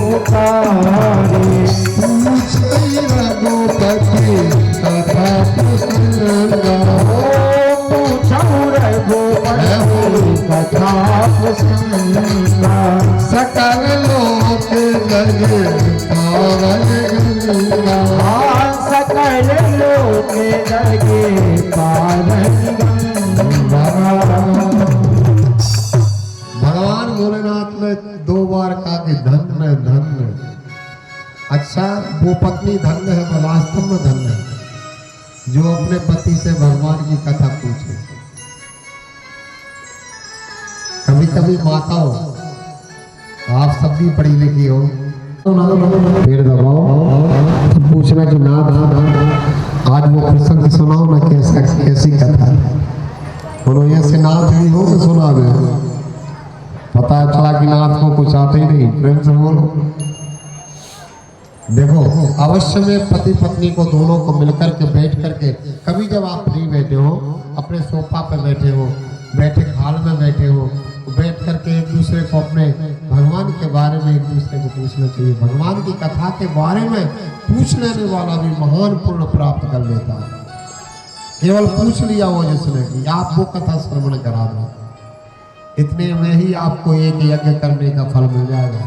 उपकारी, पूछे रघुपति कथा प्रसंगा, पूछो रघुपति कथा प्रसंगा, सकल लोक लगे पावन गंगा, सकल लोक लगे पावन गंगा। भगवान भोलेनाथ ने 2 बार कहा कि धन्य धन्य। अच्छा, वो पत्नी धन्य है, वो वास्तव में धन्य है जो अपने पति से भगवान की कथा पूछे। कभी कभी माताओं, आप सब भी पढ़ी लिखी हो, पेड़ दबाओ, पूछना कि नाथ आज वो प्रसंग सुनाओ ना, कैसी कथा है। बोलो से नाथ भी हो तो सुना दे, पता चला कि नाथ को कुछ आते ही नहीं, प्रेम से बोलो। देखो, अवश्य में पति पत्नी को दोनों को मिलकर के बैठ करके, कभी जब आप फ्री बैठे हो, अपने सोफा पे बैठे हो, बैठे हाल में बैठे हो, बैठ करके एक दूसरे को अपने भगवान के बारे में एक दूसरे को पूछना चाहिए। भगवान की कथा के बारे में पूछ लेने वाला भी महान पुण्य प्राप्त कर लेता है। केवल पूछ लिया वो जिसने कि आप वो कथा श्रवण करा दो, इतने में ही आपको एक यज्ञ करने का फल मिल जाएगा।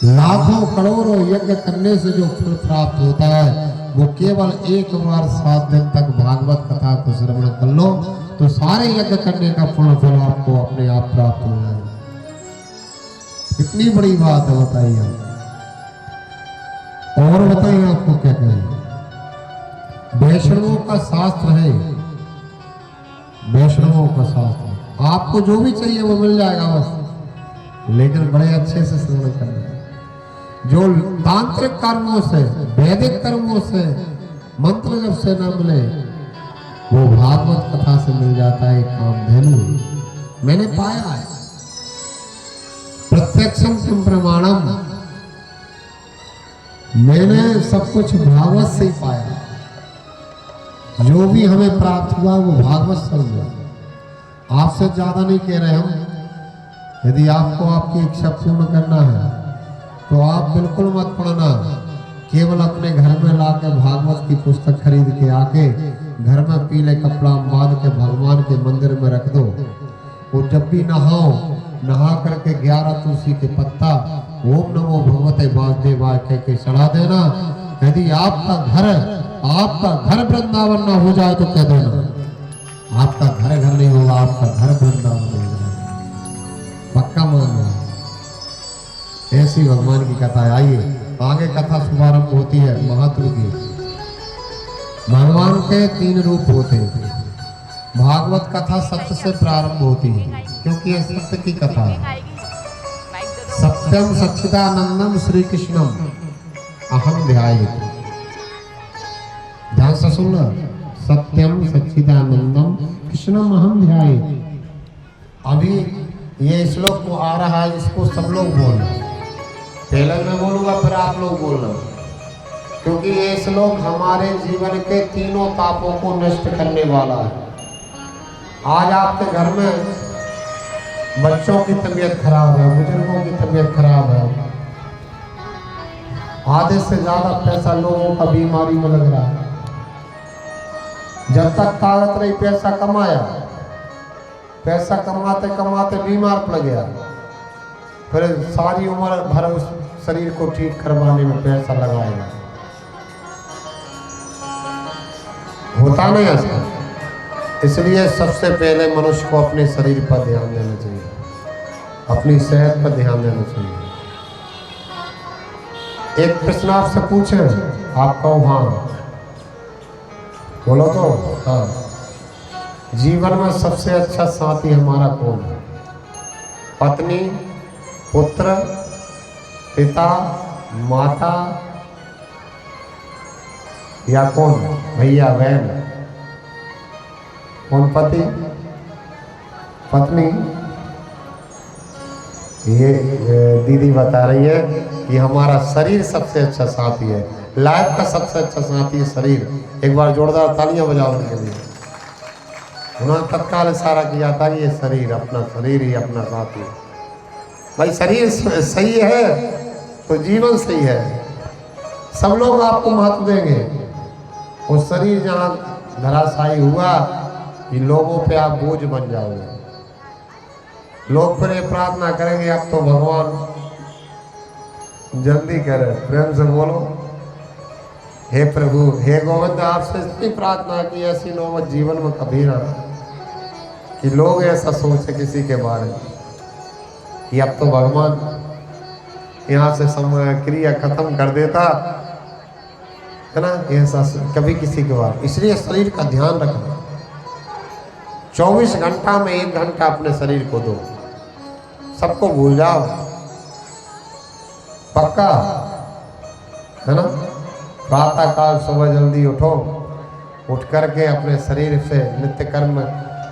लाखों करोड़ों यज्ञ करने से जो फल प्राप्त होता है, वो केवल एक बार 7 दिन तक भागवत कथा को श्रवण कर लो तो सारे यज्ञ करने का फल आपको अपने आप प्राप्त हो जाएगा। कितनी बड़ी बात है, बताइए। और बताइए आपको क्या कहें। वैष्णवों का शास्त्र है, वैष्णवों का शास्त्र, आपको जो भी चाहिए वो मिल जाएगा बस, लेकिन बड़े अच्छे से श्रवण करना। जो तांत्रिक कर्मों से, वैदिक कर्मों से, मंत्र जब से न मिले, वो भागवत कथा से मिल जाता है। कामधेनु मैंने पाया है, प्रत्यक्षम किम प्रमाणम, मैंने सब कुछ भागवत से ही पाया। जो भी हमें प्राप्त हुआ वो भागवत से हुआ, आपसे ज्यादा नहीं कह रहे हम। यदि आपको आपकी इच्छा पूर्ण करना है तो आप बिल्कुल मत पढ़ना, केवल अपने घर में लाके भागवत की पुस्तक खरीद के आके घर में पीले कपड़ा बांध के भगवान के मंदिर में रख दो। वो जब भी नहाओ, नहा करके 11 तुलसी के पत्ता ओम नमो भगवते वासुदेवाय कह के चढ़ा देना। यदि आपका घर वृंदावन ना हो जाए तो कह देना, आपका घर नहीं होगा, आपका घर वृंदावन हो जाएगा, पक्का मानना। ऐसी भगवान की कथा। आइए आगे कथा शुभारंभ होती है महात्मा की। भगवान के 3 रूप होते हैं। भागवत कथा सत्य से प्रारंभ होती है, क्योंकि ये सत्य की कथा है। सत्यम सच्चिदानंदम श्री कृष्णम अहम ध्यायेत्। ध्यान से सुनना, सत्यम सच्चिदानंदम कृष्णम अहम ध्यायेत्। अभी ये श्लोक को आ रहा है, इसको सब लोग बोलना। पहले मैं बोलूंगा, फिर आप लोग बोलना, क्योंकि ये श्लोक हमारे जीवन के 3 पापों को नष्ट करने वाला है। आज आपके घर में बच्चों की तबीयत खराब है, बुजुर्गों की तबीयत खराब है, आधे से ज्यादा पैसा लोगों का बीमारी में लग रहा है। जब तक ताकत नहीं पैसा कमाया, पैसा कमाते कमाते बीमार पड़ गया, फिर सारी उम्र भर उस शरीर को ठीक करवाने में पैसा लगाएगा। होता नहीं ऐसा। इसलिए सबसे पहले मनुष्य को अपने शरीर पर ध्यान देना चाहिए, अपनी सेहत पर ध्यान देना चाहिए। एक प्रश्न आपसे पूछे, आप कहो हाँ, बोलो तो हाँ। जीवन में सबसे अच्छा साथी हमारा कौन है? पत्नी, पुत्र, पिता, माता, या कौन भैया बहन, कौन पति पत्नी। ये दीदी बता रही है कि हमारा शरीर सबसे अच्छा साथी है, लाइफ का सबसे अच्छा साथी है शरीर। एक बार जोरदार तालियां बजाओ उनके लिए। उन्होंने तत्काल इशारा किया था कि ये शरीर, अपना शरीर ही अपना साथी है। भाई शरीर सही है तो जीवन सही है, सब लोग आपको महत्व देंगे। वो शरीर जहाँ धराशायी हुआ कि लोगों पे आप बोझ बन जाओगे, लोग फिर ये प्रार्थना करेंगे अब तो भगवान जल्दी करे। प्रेम से बोलो, हे प्रभु, हे गोविंद, आपसे इतनी प्रार्थना की ऐसी नौबत जीवन में कभी ना कि लोग ऐसा सोचे किसी के बारे में कि अब तो भगवान यहाँ से समय क्रिया खत्म कर देता है ना, ऐसा कभी किसी के बारे। इसलिए शरीर का ध्यान रखना, 24 घंटा में 1 घंटा अपने शरीर को दो, सबको भूल जाओ, पक्का है ना। प्रातः काल सुबह जल्दी उठो, उठ करके अपने शरीर से नित्य कर्म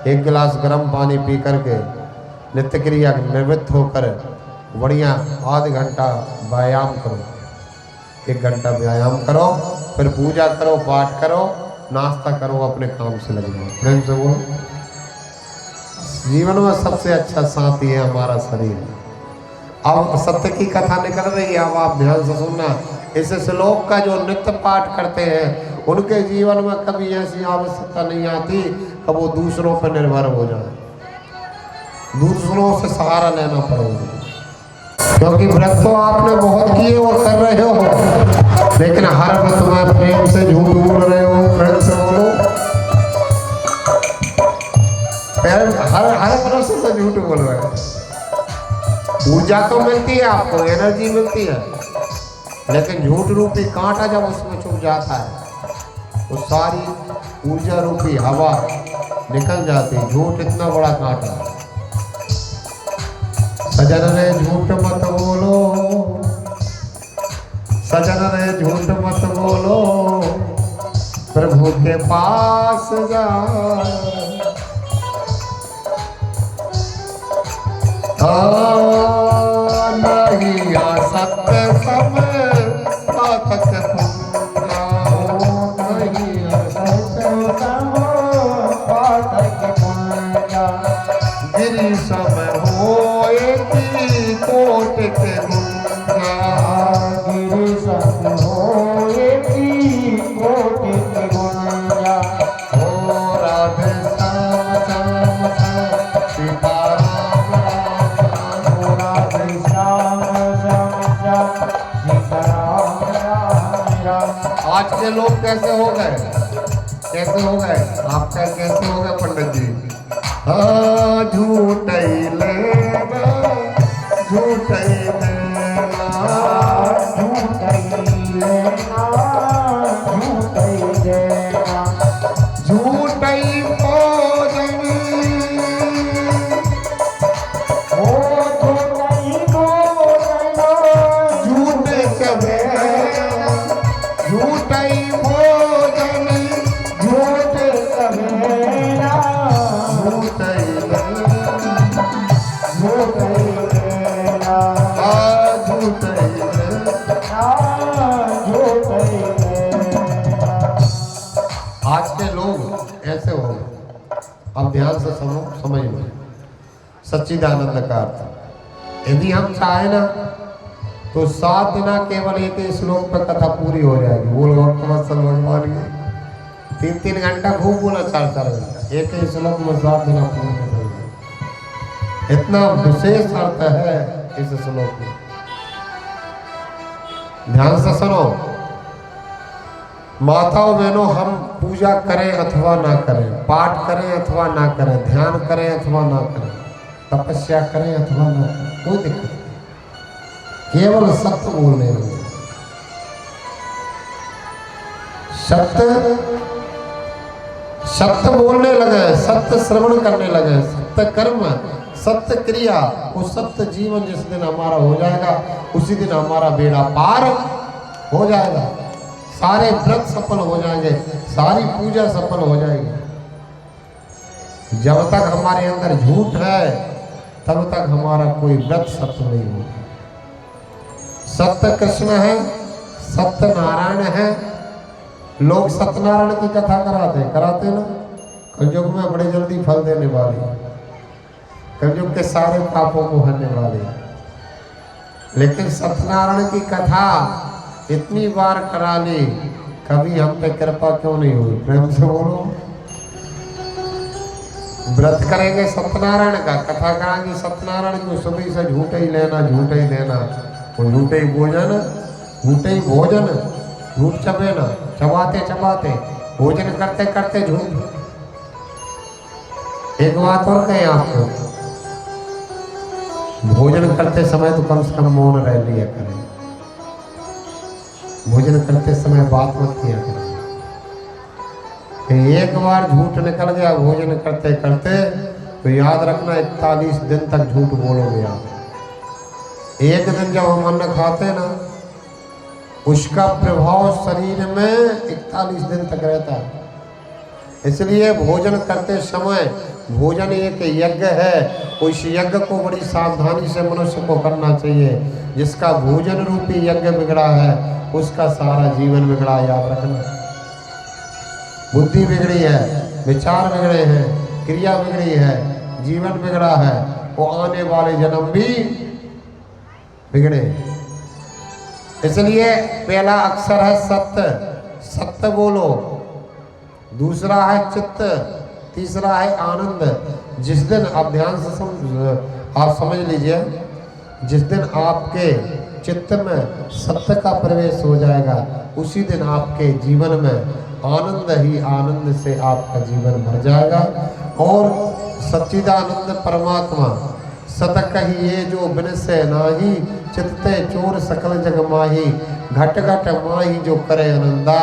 1 गिलास गर्म पानी पी करके नित्य क्रिया निवृत्त होकर बढ़िया आध घंटा व्यायाम करो, 1 घंटा व्यायाम करो, फिर पूजा करो, पाठ करो, नाश्ता करो, अपने काम से लग जाओ। प्रेम से बोलो, जीवन में सबसे अच्छा साथी है हमारा शरीर। अब सत्य की कथा निकल रही है, अब आप ध्यान से सुनना। इस श्लोक का जो नित्य पाठ करते हैं उनके जीवन में कभी ऐसी आवश्यकता नहीं आती कि वो दूसरों पर निर्भर हो जाए, दूसरों से सहारा लेना पड़ेगा। क्योंकि व्रत तो आपने बहुत किए और कर रहे हो, लेकिन हर व्रत में प्रेम से झूठ बोल रहे हो। प्रेम से बोलो, हर व्रत से झूठ बोल रहे हो। ऊर्जा तो मिलती है आपको, एनर्जी मिलती है, लेकिन झूठ रूपी कांटा जब उसमें चुभ जाता है वो सारी ऊर्जा रूपी हवा निकल जाती है। झूठ इतना बड़ा कांटा है। सजन रे झूठ मत बोलो, सजन रे झूठ मत बोलो, प्रभु के पास जा। नहीं आ सकते समय पातक पूजा, नहीं आ सकते समय पातक पूजा। गिरी समय होए की कोट के गुंजा, गिरी समय होए की कोट के गुंजा। ओ राधे श्याम श्याम श्याम सीताराम राम राम, राधे श्याम श्याम श्याम सीताराम राम राम। आज के लोग कैसे हो गए, कैसे हो गए, आपका कैसे हो गए पंडित जी? झूठ लेना, झूठ लेना, झूठ लेना, झूठ लेना, झूठ भोजन, ओ झूठ भोजन, झूठ सवेरा, झूठ भोजन, झूठ सवेरा, झूठ आज के लोग ऐसे हो गए। अब ध्यान से सुनो, समझ में सच्चिदानंद का अर्थ। यदि हम चाहे ना तो 7 दिन केवल एक श्लोक पर कथा पूरी हो जाएगी। बोल गौतम भगवान की 3-3 घंटा खूब बोला, 4-4 घंटा, एक ही श्लोक में 7 दिन पूरी हो जाएगी। इतना विशेष अर्थ है इस श्लोक में। ध्यान से सुनो, माताओं बहनों, हम पूजा करें अथवा ना करें, पाठ करें अथवा ना करें, ध्यान करें अथवा ना करें, तपस्या करें अथवा ना करें, कोई दिक्कत नहीं, केवल सत्य बोलने लगे। सत्य बोलने लगे, सत्य श्रवण करने लगे, सत्य कर्म, सत्य क्रिया, वो सत्य जीवन जिस दिन हमारा हो जाएगा उसी दिन हमारा बेड़ा पार हो जाएगा। सारे व्रत सफल हो जाएंगे, सारी पूजा सफल हो जाएगी। जब तक हमारे अंदर झूठ है तब तक हमारा कोई व्रत सफल नहीं होगा। सत्य कृष्ण है, सत्य नारायण है। लोग सत्यनारायण की कथा कराते ना, कलयुग में बड़े जल्दी फल देने वाले, कलयुग के सारे पापों को हरने वाले। लेकिन सत्यनारायण की कथा इतनी बार करा ली, कभी हम पे कृपा क्यों नहीं हुई? प्रेम से बोलो। व्रत करेंगे सत्यनारायण का, कथा कराएंगे सत्यनारायण को, सुबह से झूठे ही लेना, झूठे ही देना, वो झूठे ही भोजन, झूठ चबेना, चबाते चबाते भोजन करते करते झूठ। एक बात और कहें आपको, भोजन करते समय तो कम से कम मौन रह लिया करें। भोजन करते समय बात मत किया करें। एक बार झूठ निकल गया भोजन करते करते तो याद रखना 41 दिन तक झूठ बोलोगे आप। एक दिन जब हम अन्न खाते ना, उसका प्रभाव शरीर में 41 दिन तक रहता है। इसलिए भोजन करते समय, भोजन एक यज्ञ है, उस यज्ञ को बड़ी सावधानी से मनुष्य को करना चाहिए। जिसका भोजन रूपी यज्ञ बिगड़ा है उसका सारा जीवन बिगड़ा, याद रखना। बुद्धि बिगड़ी है, विचार बिगड़े हैं, क्रिया बिगड़ी है, जीवन बिगड़ा है, वो आने वाले जन्म भी बिगड़े। इसलिए पहला अक्षर है सत्य, सत्य बोलो। दूसरा है चित्त, तीसरा है आनंद। जिस दिन आप ध्यान से आप समझ लीजिए, जिस दिन आपके चित्त में सत्य का प्रवेश हो जाएगा, उसी दिन आपके जीवन में आनंद ही आनंद से आपका जीवन भर जाएगा। और सच्चिदानंद परमात्मा सत कहिए जो बिन से नाही, चित्ते चोर सकल जग माही, घट घट माही जो करे आनंदा,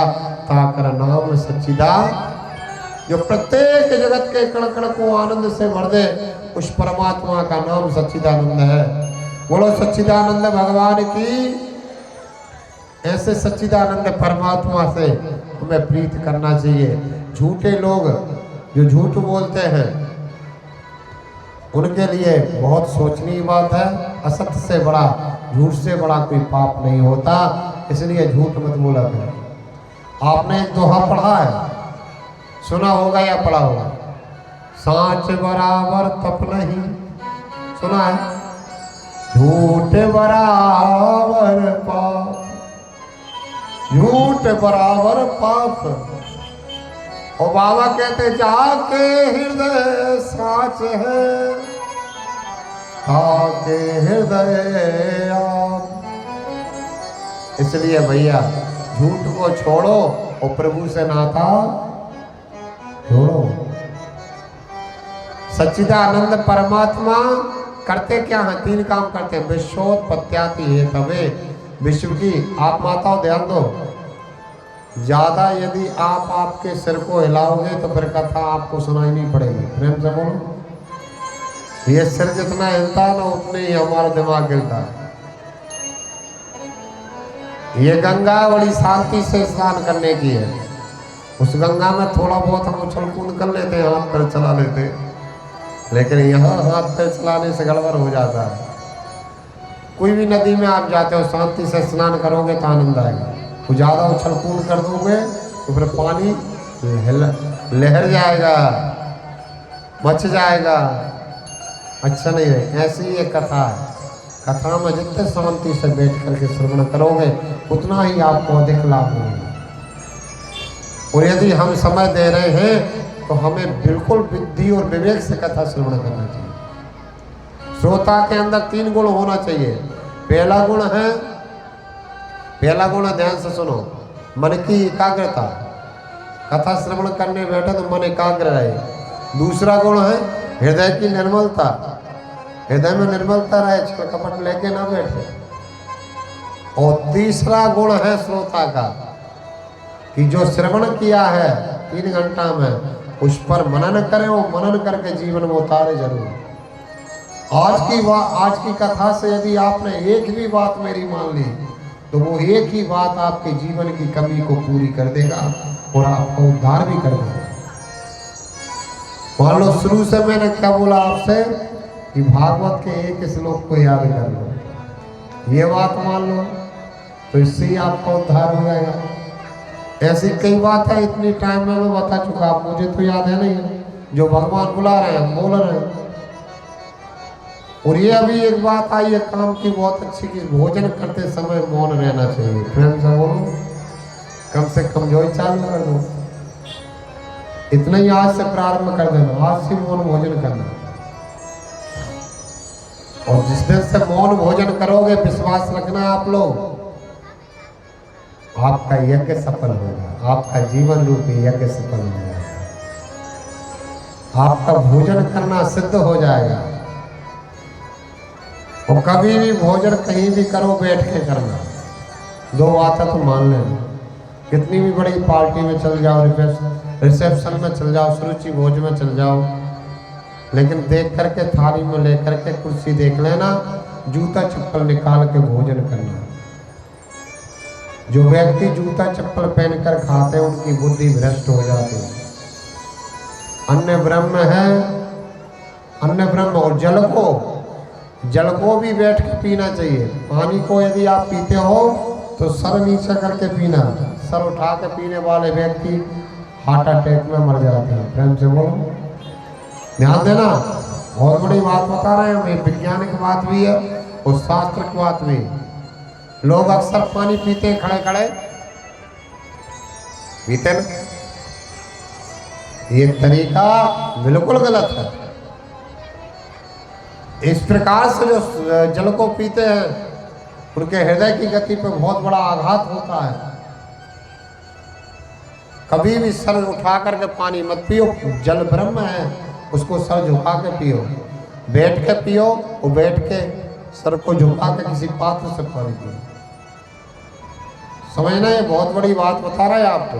ताकर नाम सच्चिदा। जो प्रत्येक जगत के कण कण को आनंद से भर दे, उस परमात्मा का नाम सच्चिदानंद है। बोलो सच्चिदानंद भगवान की। ऐसे सच्चिदानंद परमात्मा से हमें प्रीत करना चाहिए। झूठे लोग जो झूठ बोलते हैं उनके लिए बहुत सोचनीय बात है। असत्य से बड़ा, झूठ से बड़ा कोई पाप नहीं होता, इसलिए झूठ मत बोला करो। आपने एक दोहा पढ़ा है, सुना होगा या पढ़ा होगा, सांच बराबर तप नहीं, सुना है? झूठ बराबर पाप, झूठ बराबर पाप। और बाबा कहते जाके हृदय साच है, ताके हृदय आप। इसलिए भैया झूठ को छोड़ो और प्रभु से नाता जोड़ो। सच्चिदानंद परमात्मा करते क्या हैं? 3 काम करते हैं। विश्वोत्पत्त्याति हेतवे, विश्व की। आप माताओं ध्यान दो, ज्यादा यदि आप आपके सिर को हिलाओगे तो फिर कथा आपको सुनाई नहीं पड़ेगी। प्रेम से बोलो। ये सिर जितना हिलता है ना, उतने ही हमारा दिमाग हिलता है। ये गंगा बड़ी शांति से स्नान करने की है। उस गंगा में थोड़ा बहुत हम उछल कूद कर लेते हैं, हाथ पैर चला लेते हैं, लेकिन यहाँ हाथ पैर चलाने से गड़बड़ हो जाता है। कोई भी नदी में आप जाते हो, शांति से स्नान करोगे तो आनंद आएगा। तो ज़्यादा उछल कूद कर दोगे तो फिर पानी लहर जाएगा, मच जाएगा, अच्छा नहीं है। ऐसी ही एक कथा है। कथा में जितने शांति से बैठ करके श्रवण करोगे उतना ही आपको अधिक लाभ होगा। और यदि हम समय दे रहे हैं तो हमें बिल्कुल बुद्धि और विवेक से कथा श्रवण करना चाहिए। श्रोता के अंदर 3 गुण होना चाहिए। पहला गुण है ध्यान से सुनो, मन की एकाग्रता। कथा श्रवण करने बैठे तो मन एकाग्र रहे। दूसरा गुण है हृदय की निर्मलता, हृदय में निर्मलता रहे, छल कपट लेके ना बैठे। और तीसरा गुण है श्रोता का, कि जो श्रवण किया है 3 घंटा में उस पर मनन करें और मनन करके जीवन में उतारे जरूर। आज की कथा से यदि आपने एक भी बात मेरी मान ली तो वो एक ही बात आपके जीवन की कमी को पूरी कर देगा और आपका उद्धार भी कर देगा। मान लो शुरू से मैंने क्या बोला आपसे कि भागवत के एक श्लोक को याद कर लो, ये बात मान लो तो इससे ही आपका उद्धार हो जाएगा। ऐसी कई बात है इतनी टाइम में मैं बता चुका, मुझे तो याद है नहीं, जो भगवान बुला रहे हैं बोल रहे हैं। और ये अभी एक बात आई है काम की बहुत अच्छी कि भोजन करते समय मौन रहना चाहिए। प्रेम से बोलो, कम से कम जो ही चालू कर दो, इतना ही आज से प्रारंभ कर देना, आज से मौन भोजन करना। और जिस दिन से मौन भोजन करोगे विश्वास रखना आप लोग, आपका यज्ञ सफल होगा, आपका जीवन रूपी यज्ञ सफल हो जाएगा, आपका भोजन करना सिद्ध हो जाएगा। और कभी भी भोजन कहीं भी करो बैठ के करना, दो बातें तो मान लेना। कितनी भी बड़ी पार्टी में चल जाओ, रिसेप्शन में चल जाओ, सुरुचि भोज में चल जाओ, लेकिन देख करके थाली में लेकर के कुर्सी देख लेना, जूता चप्पल निकाल के भोजन करना। जो व्यक्ति जूता चप्पल पहनकर खाते हैं उनकी बुद्धि भ्रष्ट हो जाती है। अन्य ब्रह्म है, अन्य ब्रह्म। और जल को भी बैठ के पीना चाहिए। पानी को यदि आप पीते हो तो सर नीचे करके पीना, सर उठा के पीने वाले व्यक्ति हार्ट अटैक में मर जाते हैं। प्रेम से बोलो, ध्यान देना, बहुत बड़ी बात बता रहे हैं हम, वैज्ञानिक बात भी है और शास्त्र की बात भी। लोग अक्सर पानी पीते हैं खड़े खड़े, पीते ना, ये तरीका बिल्कुल गलत है। इस प्रकार से जो जल को पीते हैं उनके हृदय की गति पर बहुत बड़ा आघात होता है। कभी भी सर उठा करके पानी मत पियो, जल ब्रह्म है, उसको सर झुका के पियो, बैठ के पियो और बैठ के सर को झुका के किसी पात्र से पानी पियो। समझना, ये बहुत बड़ी बात बता रहा है आपको।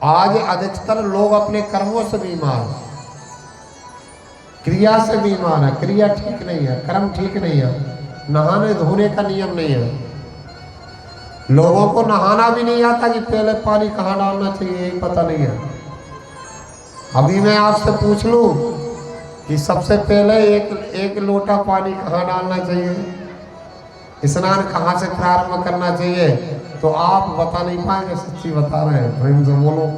आज अधिकतर लोग अपने कर्मों से बीमार हैं, क्रिया से बीमार है। क्रिया ठीक नहीं है, कर्म ठीक नहीं है, नहाने धोने का नियम नहीं है। लोगों को नहाना भी नहीं आता कि पहले पानी कहाँ डालना चाहिए, यही पता नहीं है। अभी मैं आपसे पूछ लूं कि सबसे पहले एक लोटा पानी कहाँ डालना चाहिए, स्नान कहाँ से प्रारंभ करना चाहिए, तो आप बता नहीं पाएंगे। सच्ची बता रहे हैं, प्रेम से बोलो।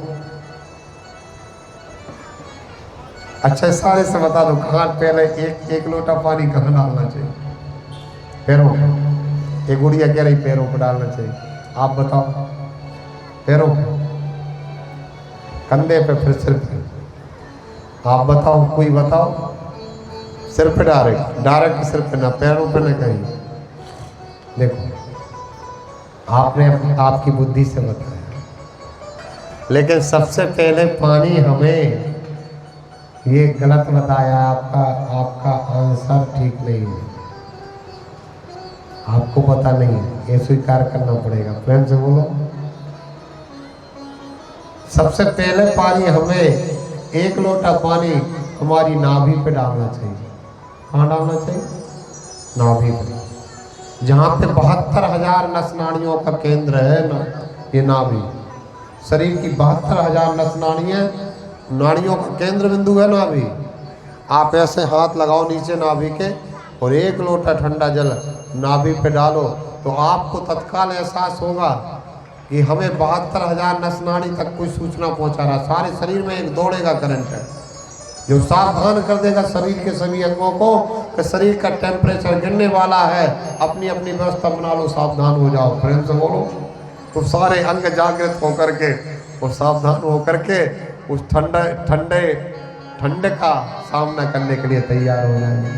अच्छा, सारे से बता दो, कहाँ पहले एक लोटा पानी कहाँ डालना चाहिए? पैरों पे। एक गुड़िया कह रही पैरों पे डालना चाहिए, आप बताओ। पैरों पे, कंधे पे, फिर सिर पे, आप बताओ, कोई बताओ। सिर पे डायरेक्ट सिर पे, ना पैरों पे, ना कहीं। देखो, आपने आपकी बुद्धि से बताया, लेकिन सबसे पहले पानी हमें ये गलत बताया। आपका आंसर ठीक नहीं है, आपको पता नहीं है, ये स्वीकार करना पड़ेगा। प्रेम से बोलो, सबसे पहले पानी हमें एक लोटा पानी हमारी नाभि पे डालना चाहिए। कहाँ डालना चाहिए? नाभि पे, जहाँ पे 72,000 नस नाड़ियों का केंद्र है ना, ये नाभि। शरीर की 72,000 नस नाड़ियों का केंद्र बिंदु है नाभि। आप ऐसे हाथ लगाओ नीचे नाभि के और एक लोटा ठंडा जल नाभि पे डालो तो आपको तत्काल एहसास होगा कि हमें 72,000 नस नाड़ी तक कोई सूचना पहुंचा रहा। सारे शरीर में एक दौड़ेगा करंट है जो सावधान कर देगा शरीर के सभी अंगों को कि शरीर का टेम्परेचर गिरने वाला है, अपनी अपनी व्यवस्था बना लो, सावधान हो जाओ। प्रेम से बोलो। तो सारे अंग जागृत होकर के और सावधान होकर के उस ठंडे का सामना करने के लिए तैयार हो जाएंगे।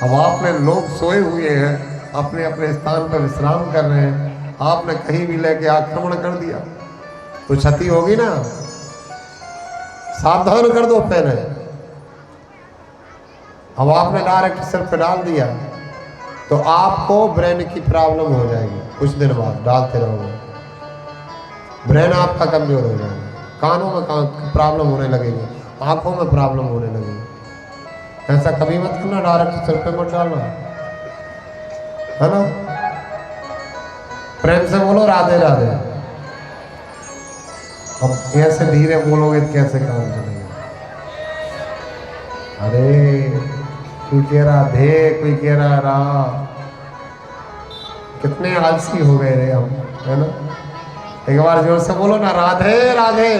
अब आपने लोग सोए हुए हैं, अपने अपने स्थान पर विश्राम कर रहे हैं, आपने कहीं भी लेके आक्रमण कर दिया तो क्षति होगी ना। सावधान कर दो पहले। अब आपने डायरेक्ट सिर पे डाल दिया तो आपको ब्रेन की प्रॉब्लम हो जाएगी। कुछ दिन बाद डालते रहोगे, ब्रेन आपका कमजोर हो जाएगा, कानों में प्रॉब्लम होने लगेगी, आंखों में प्रॉब्लम होने लगेगी। ऐसा कभी मत करना, डायरेक्ट सिर पे मत डालना, है ना। प्रेम से बोलो राधे राधे। अब ऐसे धीरे बोलोगे तो कैसे काम चलेगा? अरे कोई कह रहा धे, कोई कह रहा रा। कितने आलसी हो गए रे हम, है ना? एक बार जोर से बोलो ना, राधे राधे।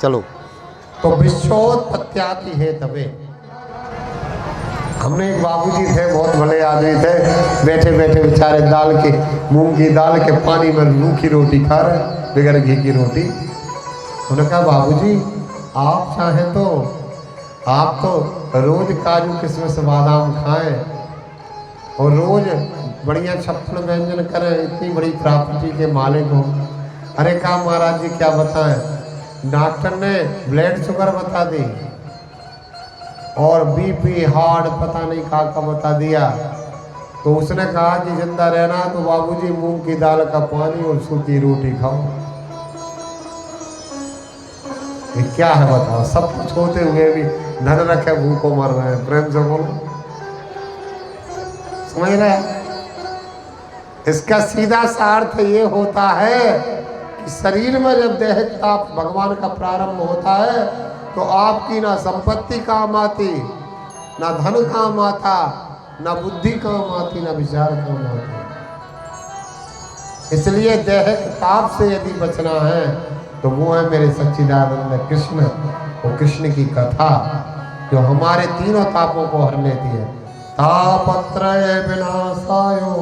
चलो, तो विश्वोत्पत्त्याति है तबे। हमने एक बाबूजी थे, बहुत भले आदमी थे, बैठे बैठे बेचारे दाल के, मूंग की दाल के पानी में रूखी रोटी खा रहे, बगैर घी की रोटी। उन्होंने कहा बाबूजी आप चाहें तो आप तो रोज काजू किशमिश बादाम खाएं और रोज बढ़िया छप्पन व्यंजन करें, इतनी बड़ी प्रॉपर्टी के मालिक हो। अरे कहा महाराज जी क्या बताएं, डॉक्टर ने ब्लड शुगर बता दी और बीपी हार्ट पता नहीं का बता दिया। तो उसने कहा कि जिंदा रहना तो बाबूजी मूंग की दाल का पानी और सूखी रोटी खाओ। ये क्या है बताओ? सब कुछ होते हुए भी धन रखे भूखों मर रहे हैं। प्रेम से बोलो, समझ रहे हैं? इसका सीधा सा अर्थ ये होता है कि शरीर में जब देह ताप भगवान का प्रारंभ होता है तो आपकी ना संपत्ति काम आती, ना धन काम आता, ना बुद्धि काम आती, ना विचार काम आता। इसलिए देह ताप से यदि बचना है तो वो है मेरे सच्चिदानंद कृष्ण, वो कृष्ण की कथा जो हमारे तीनों तापों को हर लेती है। तापत्रय विनाशायो,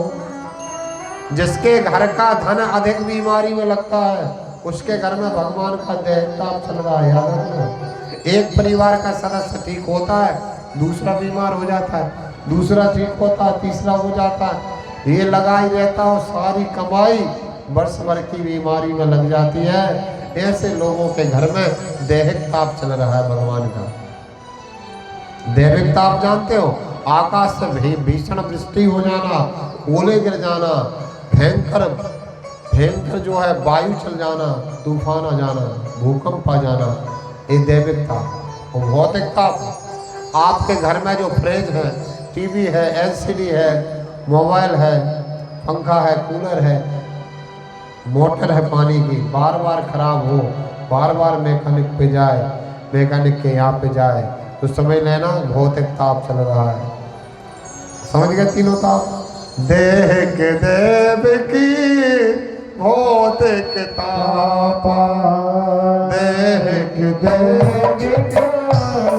जिसके घर का धन अधिक बीमारी में लगता है उसके घर में भगवान का देहताप चल रहा है। याद रखना, एक परिवार का सदस्य ठीक होता है, दूसरा बीमार हो जाता है, दूसरा ठीक होता है, तीसरा हो जाता है, ये लगा ही रहता है और सारी कमाई वर्ष भर की बीमारी में लग जाती है। ऐसे लोगों के घर में दैहिक ताप चल रहा है भगवान का। दैहिक ताप जानते हो? आकाश से भीषण वृष्टि हो जाना, ओले गिर जाना, भयंकर जो है वायु चल जाना, तूफान आ जाना, भूकंप आ जाना, ये दैविक ताप। और भौतिक ताप आपके घर में जो फ्रिज है, टीवी है, एलसीडी है, मोबाइल है, पंखा है, कूलर है, मोटर है पानी की, बार बार खराब हो, बार बार मैकेनिक पे जाए, मैकेनिक के यहाँ पे जाए, तो समझ लेना भौतिक ताप चल रहा है। समझ गए तीनों ताप? देह के देव की भौतिक तापा, देह के देव की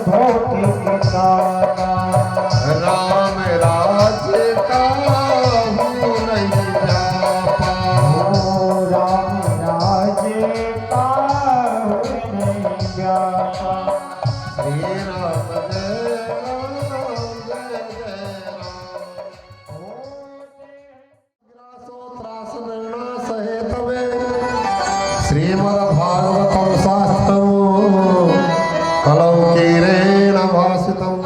भौतिक तापा, राम राज्य का हूँ नहीं जापा, राम राज्य का हूँ नहीं जापा, श्री राम जय राम जय जय राम। त्रास निर्णास हेतवे श्रीमद्भागवतं शास्त्रम् कलौकीरेण भाषितम्।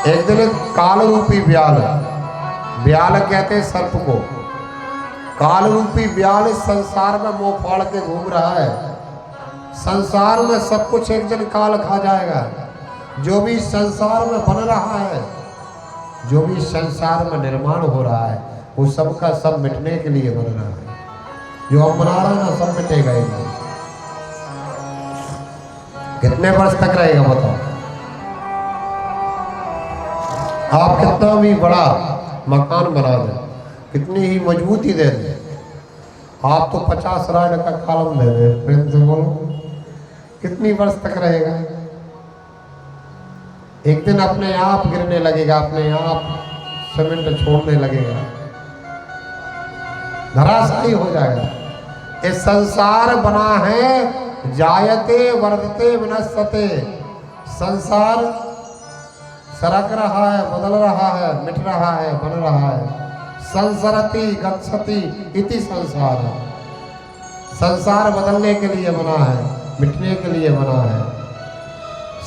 एक दिन काल रूपी ब्याल, ब्याल कहते सर्प को, काल रूपी ब्याल इस संसार में मुंह फाड़ के घूम रहा है। संसार में सब कुछ एक दिन काल खा जाएगा। जो भी संसार में बन रहा है, जो भी संसार में निर्माण हो रहा है, वो सब का सब मिटने के लिए बन रहा है। जो हम बना रहे हैं ना, सब मिटेगा एक दिन। कितने वर्ष तक रहेगा बताओ? आप कितना भी बड़ा मकान बना दें, कितनी ही मजबूती दे दें, आप तो 50 राड का कॉलम दे दें, प्रेम से बोलो, कितनी वर्ष तक रहेगा? एक दिन अपने आप गिरने लगेगा, अपने आप सीमेंट छोड़ने लगेगा, धराशायी हो जाएगा। ये संसार बना है जायते वर्धते विनश्यते। संसार सरक रहा है, बदल रहा है, मिट रहा है, बन रहा है। संसरति गच्छति इति संसार। संसार बदलने के लिए बना है, मिटने के लिए बना है।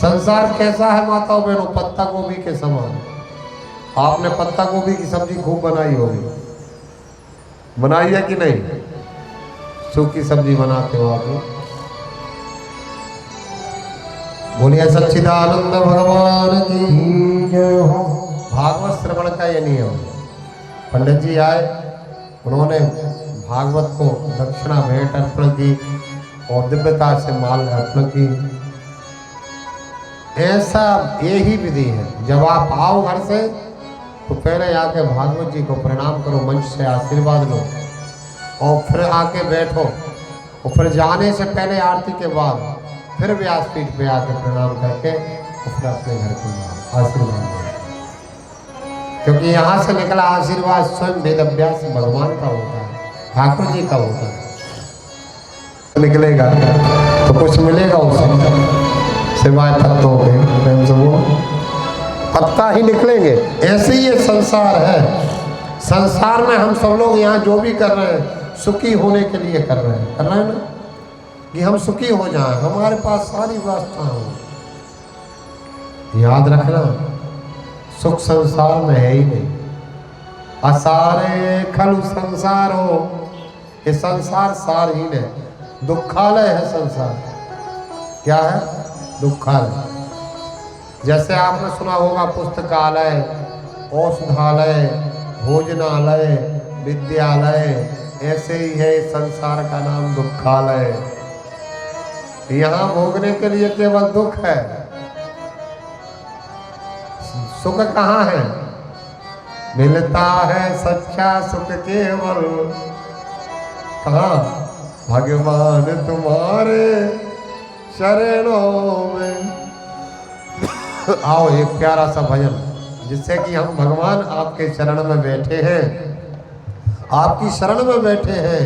संसार कैसा है माताओं बहनों? पत्ता गोभी के समान। आपने पत्ता गोभी की सब्जी खूब बनाई होगी, बनाई है कि नहीं? सूखी सब्जी बनाते हो आप लोग? बोलिए सच्चिदानंद भगवान की जय हो। भागवत श्रवण का ये नियम, पंडित जी आए, उन्होंने भागवत को दक्षिणा भेंट अर्पण की और दिव्यता से माल अर्पण की। ऐसा यही विधि है। जब आप आओ घर से तो पहले आके भागवत जी को प्रणाम करो, मंच से आशीर्वाद लो और फिर आके बैठो और फिर जाने से पहले आरती के बाद फिर व्यासपीठ पे आके प्रणाम करके और फिर अपने घर को जाओ, आशीर्वाद लो। क्योंकि यहाँ से निकला आशीर्वाद स्वयं वेद अभ्यास भगवान का होता है, ठाकुर जी का होता है। निकलेगा तो कुछ मिलेगा उसे, सिवाय पत्तों के प्रेम से वो पत्ता ही निकलेंगे। ऐसे ही ये संसार है। संसार में हम सब लोग यहाँ जो भी कर रहे हैं सुखी होने के लिए कर रहे हैं ना, कि हम सुखी हो जाएं, हमारे पास सारी व्यवस्था हो। याद रखना, सुख संसार में है ही नहीं। असारे खलु संसार हो, ये संसार सारहीन है, दुखालय है संसार। क्या है? दुखालय। जैसे आपने सुना होगा पुस्तकालय, औषधालय, भोजनालय, विद्यालय, ऐसे ही है संसार का नाम दुखालय। यहाँ भोगने के लिए केवल दुख है, सुख कहाँ है? मिलता है सच्चा सुख केवल कहाँ? भगवान तुम्हारे शरणों में। आओ एक प्यारा सा भजन, जिससे कि हम भगवान आपके शरण में बैठे हैं, आपकी शरण में बैठे हैं।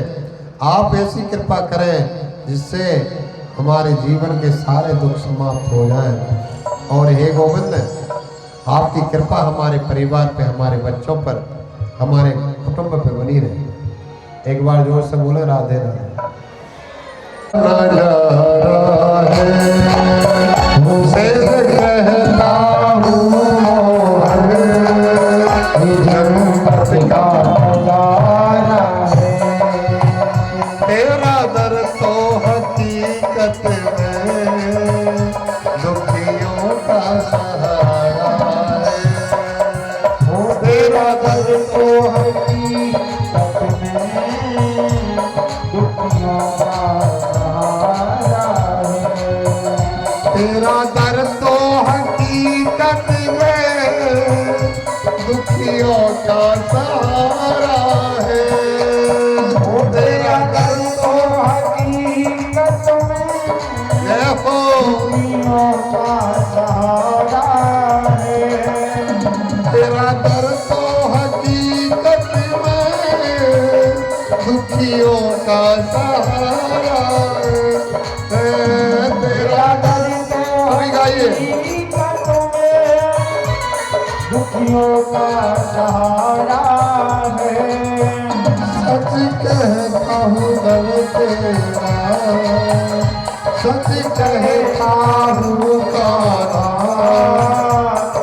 आप ऐसी कृपा करें जिससे हमारे जीवन के सारे दुख समाप्त हो जाएं। और हे गोविंद, आपकी कृपा हमारे परिवार पे, हमारे बच्चों पर, हमारे कुटुंब पे बनी रहे। एक बार जोर से बोले राधे राधे। तेरा दर तो हकीकत में दुखियों का सहारा है। तेरा दर तो हकीकत में दुखियों का सहारा है। तेरा दर तो हकीकत में दुखियों का सहारा है। तेरा दर तो हकीकत में दुखियों का सहारा है। तेरा दर तो हकीकत में दुखियों का सहारा है। तेरा दर तो हकीकत में दुखियों का सहारा है। सच कहता हूँ दर तेरा, सच कहता हूँ तारा,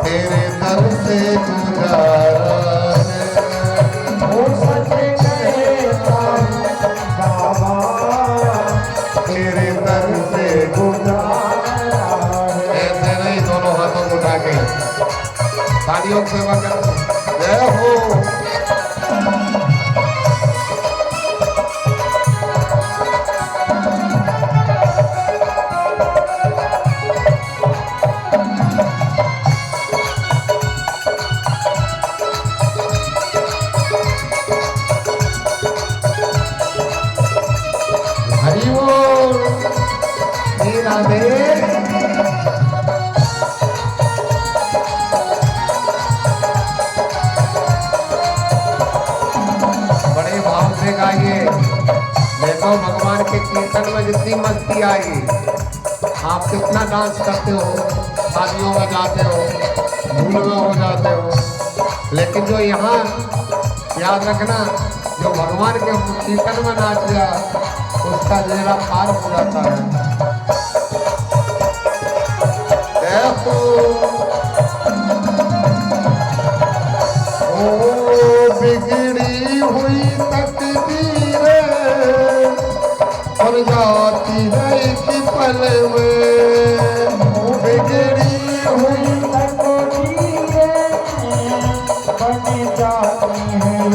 तेरे दर से गुजारा है। वो सच कहता हूँ बाबा, तेरे दर से गुजारा है। ऐसे नहीं, दोनों हाथों को उठा के तालियों की सेवा करो। जय हो। हरि बोल। राधे। बड़े भाव से गाइए। देखो भगवान के कीर्तन में जितनी मस्ती आई, आप कितना डांस करते हो, शादियों में जाते हो, भूल में हो जाते हो। लेकिन जो यहाँ याद रखना, जो भगवान के कीर्तन में नाच गया उसका जरा पार हो जाता है। देखो ओ बिगड़ी हुई तकदीरें और जाती है एक पल में। बिगड़ी हुई तकदीरें बन जाती हैं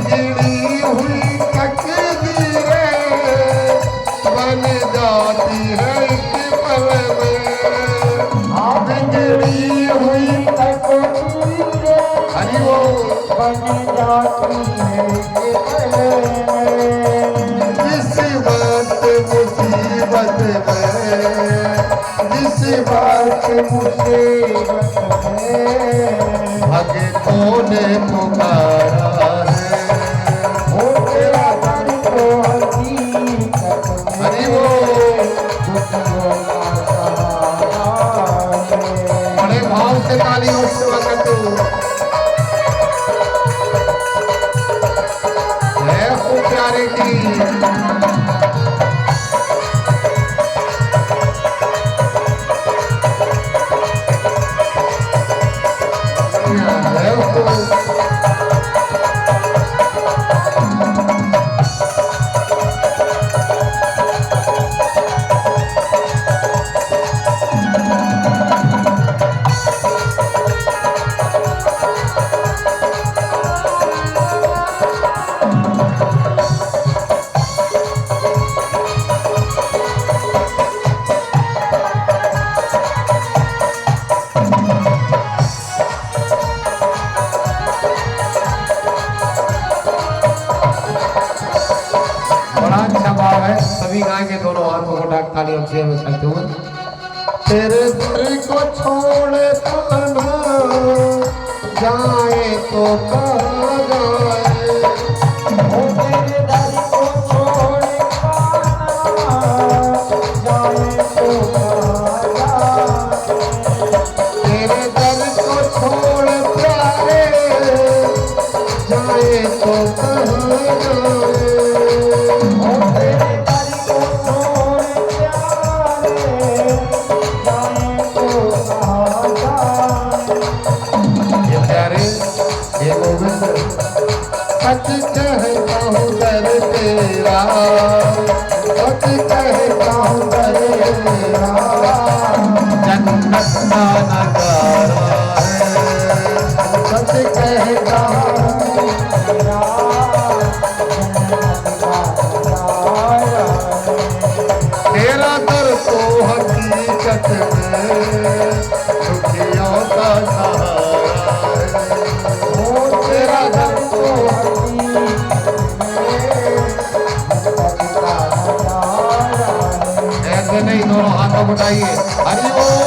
बिगड़ी हुई तकदीरें बन जाती है एक पल में। हाँ बिगड़ी हुई तकदीरें हरि बोल। बन जाती है एक पल में। जिस वक्त मुसीबत में, जिस वक्त मुसीबत में भक्तों ने पुकारा है, हो तेरा दर तो हकीकत में हरि बोल। दुखों का सहारा है। बड़े भाव से तालियों से वक्त है खूब प्यारे की। सभी गाय के दोनों हाथों को डाक तालियों से बजाते हुए। तेरे दिल को छोड़ पाना जाए तो कहाँ जाए, हो तेरे दर को छोड़ पाना जाए तो कहाँ जाए। तेरे दर को छोड़ प्यारे जाए तो कहाँ जाए। हो तेरे दर को छोड़ प्यारे जाए तो कहाँ जाए। ये प्यारे ये गोविंद सच कहता हूँ दर तेरा, सच कहता हूँ दर तेरा जन्नत का नजारा है। सच कहता हूँ तेरा जन्नत का नजारा है। तेरा दर तो हकीकत में दुखियों का सहारा है। हो तेरा दर तो ऐसे नहीं, दोनों हाथों को उठाइए। हरि बोल।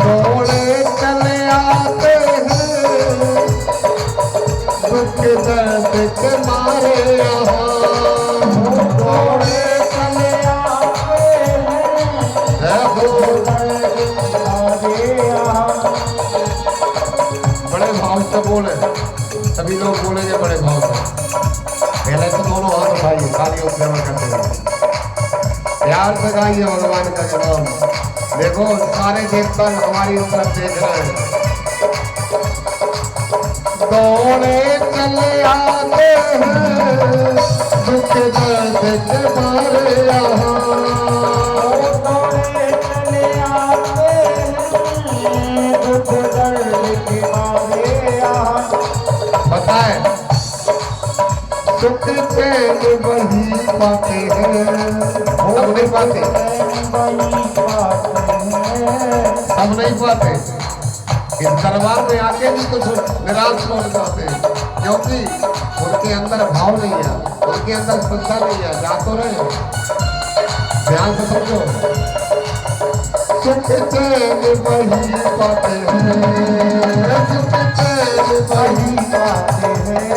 दौड़े चले आते हैं दुख दर्द के मारे यहाँ। दौड़े चले आते हैं बड़े भाव से बोले, सभी लोग बोलेंगे बड़े भाव से। पहले तो दोनों हाथ उठाइए, तालियों से सेवा करते हुए प्यार से गाइए भगवान का नाम। देखो सारे देवता हमारी तरफ देख रहे हैं। दौड़े चले आते हैं दुख दर्द के मारे यहाँ। दौड़े चले आते हैं दुख दर्द के मारे यहाँ। बताए सुख चैन वही पाते हैं, सब नहीं पाते, सब नहीं पाते। इस दरबार में आके भी कुछ निराश हो जाते हैं, क्योंकि उनके अंदर भाव नहीं है, उनके अंदर श्रद्धा नहीं है। जा तो रहे, ध्यान से समझो। सुख चैन वही पाते हैं, सुख चैन वही पाते हैं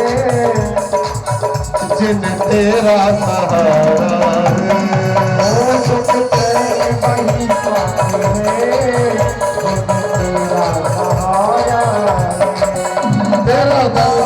जिन तेरा सहारा है। सुख चैन वही पाते हैं जिन तेरा सहारा है। तेरा दर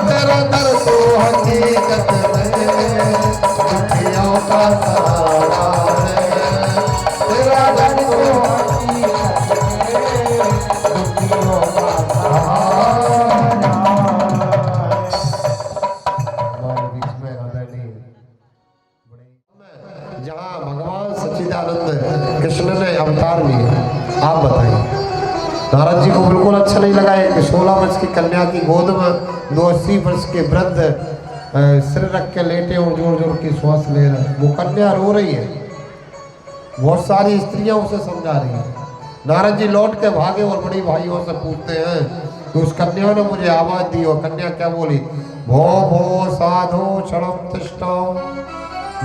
तेरा दर तो हकीकत में दुखियों का सहारा है। तेरा दर तो जहाँ भगवान सच्चिदानंद कृष्ण ने अवतार लिए, आप बताइए। नारद जी को बिल्कुल अच्छा नहीं लगा कि 16 वर्ष की कन्या की गोद में 80 वर्ष के वृद्ध सिर रख के लेटे और जोर जोर की श्वास ले रहे हैं। वो कन्या रो रही है, बहुत सारी स्त्रियां उसे समझा रही हैं। नारद जी लौट के भागे और बड़ी भाइयों से पूछते हैं कि उस कन्या ने मुझे आवाज दी, और कन्या क्या बोली? भो भो साधो क्षणम तिष्ठो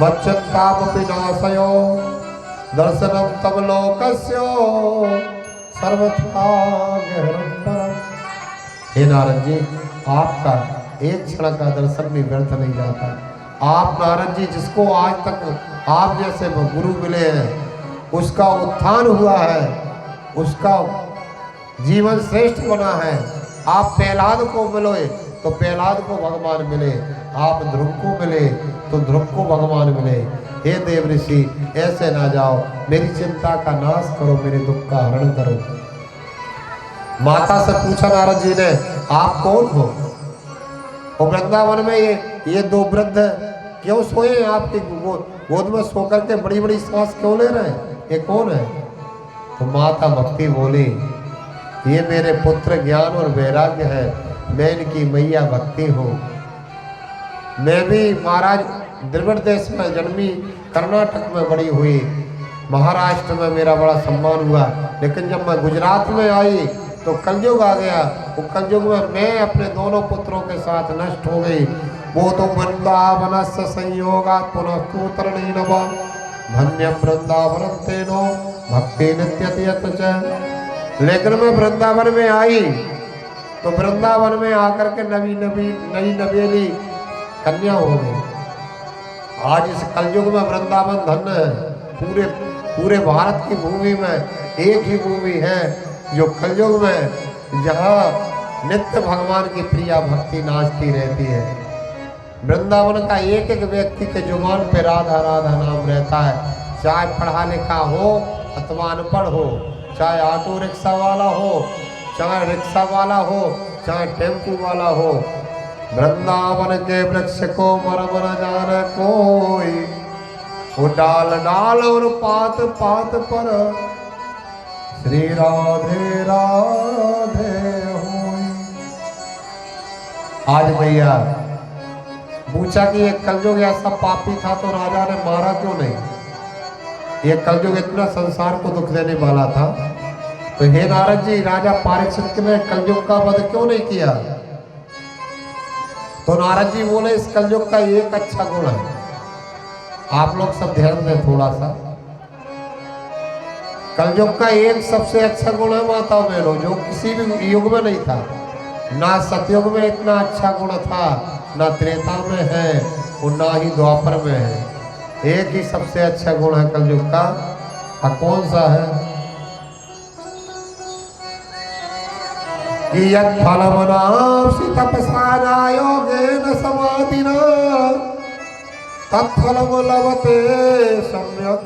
मच्चताप विनाशयो दर्शनम तब लोकस्यो सर्वथा गहरम परम। हे नारद जी, आपका एक क्षण का दर्शन भी व्यर्थ नहीं जाता। आप नारद जी जिसको आज तक आप जैसे गुरु मिले हैं, उसका उत्थान हुआ है, उसका जीवन श्रेष्ठ बना है। आप प्रहलाद को मिलोए तो प्रहलाद को भगवान मिले, आप ध्रुव को मिले तो ध्रुव को भगवान मिले। हे देव ऋषि, ऐसे ना जाओ, मेरी चिंता का नाश करो, मेरे दुख का हरण करो। माता से पूछा नारद जी ने, आप कौन हो? और वृंदावन में ये दो वृद्ध क्यों सोए हैं? आपकी गोद में सो करके बड़ी बड़ी सांस क्यों ले रहे हैं? ये कौन है? तो माता भक्ति बोली, ये मेरे पुत्र ज्ञान और वैराग्य है, मैं इनकी मैया भक्ति हूँ। मैं भी महाराज द्रविड़ देश में जन्मी, कर्नाटक में बड़ी हुई, महाराष्ट्र में मेरा बड़ा सम्मान हुआ, लेकिन जब मैं गुजरात में आई तो कलयुग आ गया। वो कलयुग में मैं अपने दोनों पुत्रों के साथ नष्ट हो गई। वो तो वृंदावन से संयोगा पुनः तूतरणी नवा धन्यम वृंदावन तेनो भक्ति नित्यत च। लेकिन मैं वृंदावन में आई तो वृंदावन में आकर के नई नवेली कन्या हो गई। आज इस कलयुग में वृंदावन धन्य है। पूरे भारत की भूमि में एक ही भूमि है जो कलयुग में जहाँ नित्य भगवान की प्रिया भक्ति नाचती रहती है। वृंदावन का एक एक व्यक्ति के जुबान पे राधा राधा नाम रहता है, चाहे पढ़ा लिखा हो अथवा अनपढ़ हो, चाहे ऑटो रिक्शा वाला हो, चाहे रिक्शा वाला हो, चाहे टेम्पू वाला हो। वृंदावन के वृक्ष को मरम न जाने कोई, वो डाल डाल और पात पात पर श्री राधे राधे होई। आज भैया पूछा कि ये कलयुग ऐसा पापी था तो राजा ने मारा क्यों नहीं? ये कलयुग इतना संसार को दुख देने वाला था, तो हे नारद जी, राजा परीक्षित ने कलयुग का वध क्यों नहीं किया? तो नारद जी बोले, इस कलयुग का एक अच्छा गुण है। आप लोग सब ध्यान दें थोड़ा सा। कलयुग का एक सबसे अच्छा गुण है माता बहनों, जो किसी भी युग में नहीं था। ना सतयुग में इतना अच्छा गुण था, ना त्रेता में है और ना ही द्वापर में है। एक ही सबसे अच्छा गुण है कलयुग का। कौन सा है? कि यत् फलमनाप्सि तपसा योगेन समाधिना तत्फलम लभते सम्यक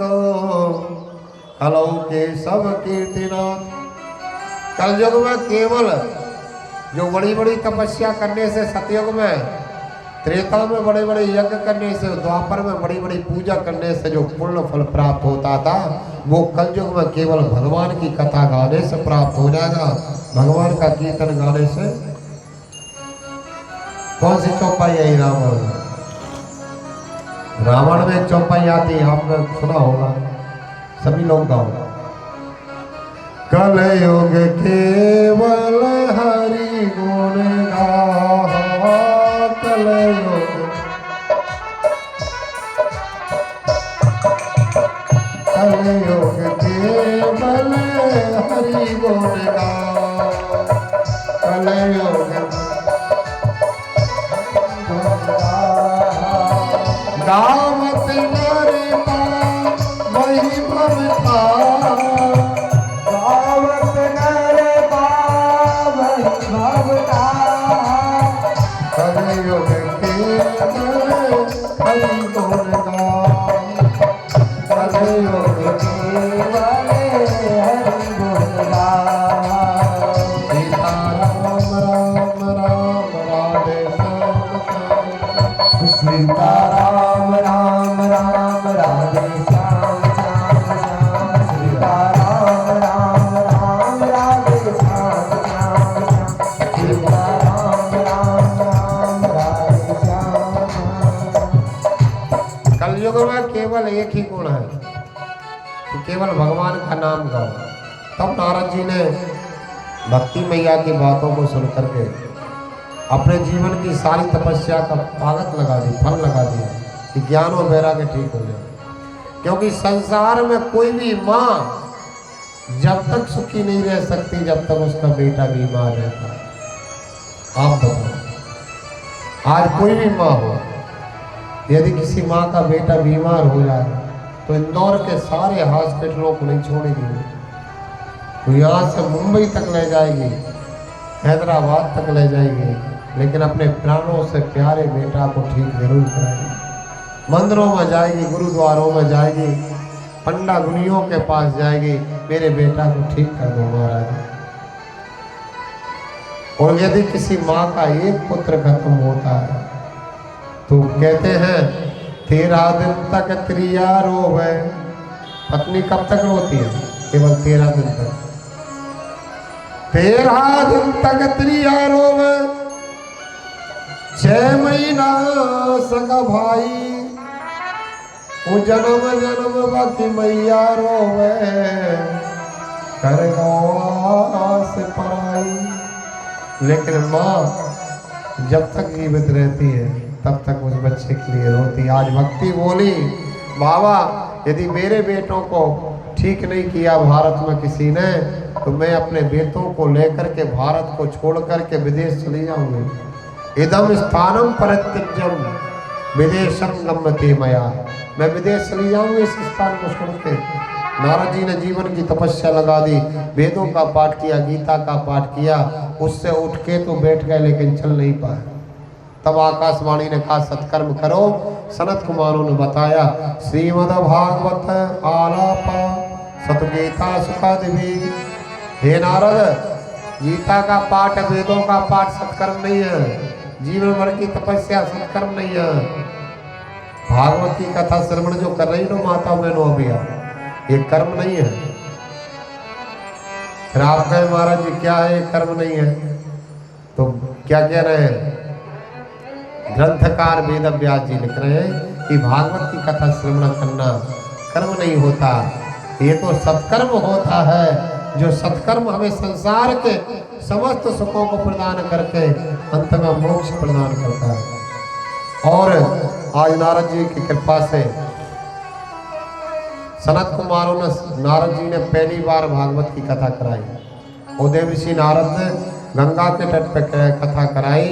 कलौ के सब कीर्तिना। कलयुग में केवल जो बड़ी बड़ी तपस्या करने से सतयुग में, त्रेता में बड़े बड़े यज्ञ करने से, द्वापर में बड़ी बड़ी पूजा करने से जो पूर्ण फल प्राप्त होता था, वो कलयुग में केवल भगवान की कथा गाने से प्राप्त हो जाएगा। भगवान का कीर्तन गाने से। कौन सी चौपाई है रावण? रावण में चौपाई आती है, आपने सुना होगा, सभी लोग गाओ। कलयुग केवल हरि गुण गाहा, कलयुग केवल हरि गुण गाहा, कलयुग गावत नरता वही भवता, गावत हरि गुण गाए कलयुग केवल हरि गुण गाए सीता राम राम राम राधे श्याम श्याम सीता राम राम राम राधे श्याम श्याम श्याम सीता राम राम राम राधे श्याम श्याम श्याम सीता राम राम राम राधे श्याम श्याम। कलयुग में केवल एक ही गुण है कि केवल भगवान का नाम गाओ। तब नारद जी ने भक्ति मैया की बातों को सुन करके अपने जीवन की सारी तपस्या का ताकत लगा दी, फल लगा दिया कि ज्ञान और वैराग्य ठीक हो जाए। क्योंकि संसार में कोई भी माँ जब तक सुखी नहीं रह सकती जब तक उसका बेटा बीमार रहता है। आप बताओ, आज कोई भी माँ हो, यदि किसी माँ का बेटा बीमार हो जाए तो इंदौर के सारे हॉस्पिटलों को नहीं छोड़ेगी, तो यहाँ से मुंबई तक ले जाएगी, हैदराबाद तक ले जाएगी, लेकिन अपने प्राणों से प्यारे बेटा को ठीक जरूर कराएगी। मंदिरों में जाएगी, गुरुद्वारों में जाएगी, पंडा गुनियों के पास जाएगी, मेरे बेटा को ठीक कर दो महाराज। और यदि किसी माँ का एक पुत्र खत्म होता है तो कहते हैं 13 दिन तक त्रिया रोवे। पत्नी कब तक रोती है? केवल 13 दिन तक। 13 दिन तक त्रिया रोवे, 6 महीना सगा भाई, वो जन्म जन्म बाकी मैया रोवे, कर आस पराई। लेकिन माँ जब तक जीवित रहती है तब तक उस बच्चे के लिए रोती। आज भक्ति बोली, बाबा यदि मेरे बेटों को ठीक नहीं किया भारत में किसी ने, तो मैं अपने बेटों को लेकर के भारत को छोड़ करके विदेश चली जाऊंगी। इदम स्थानम परित्यज्यम विदेशम गम्यते मया। मैं विदेश चली जाऊंगी इस स्थान को छोड़ के। नारद जी ने जीवन की तपस्या लगा दी, वेदों का पाठ किया, गीता का पाठ किया, उससे उठ के तो बैठ गए लेकिन चल नहीं पाए। तब आकाशवाणी ने कहा सत्कर्म करो। सनत कुमारों ने बताया श्रीमद् भागवत आलापा सतगीता सुखादिवी। हे नारद, गीता का पाठ, वेदों का पाठ सत्कर्म नहीं है, जीवन भर की तपस्या सत्कर्म नहीं है। भागवत की कथा श्रवण जो कर रही हो माता बहनों अभी, ये कर्म नहीं है। फिर आप कहे महाराज जी क्या है, कर्म नहीं है, तो क्या कह रहे हैं? ग्रंथकार वेद व्यास जी लिख रहे हैं कि भागवत की कथा श्रवण करना कर्म नहीं होता, ये तो सत्कर्म होता है। जो सत्कर्म हमें संसार के समस्त सुखों को प्रदान करके अंत में मोक्ष प्रदान करता है। और आज नारद जी की कृपा से सनत कुमारों ने, नारद जी ने पहली बार भागवत की कथा कराई। उदय ऋषि नारद ने गंगा के तट पर कथा कराई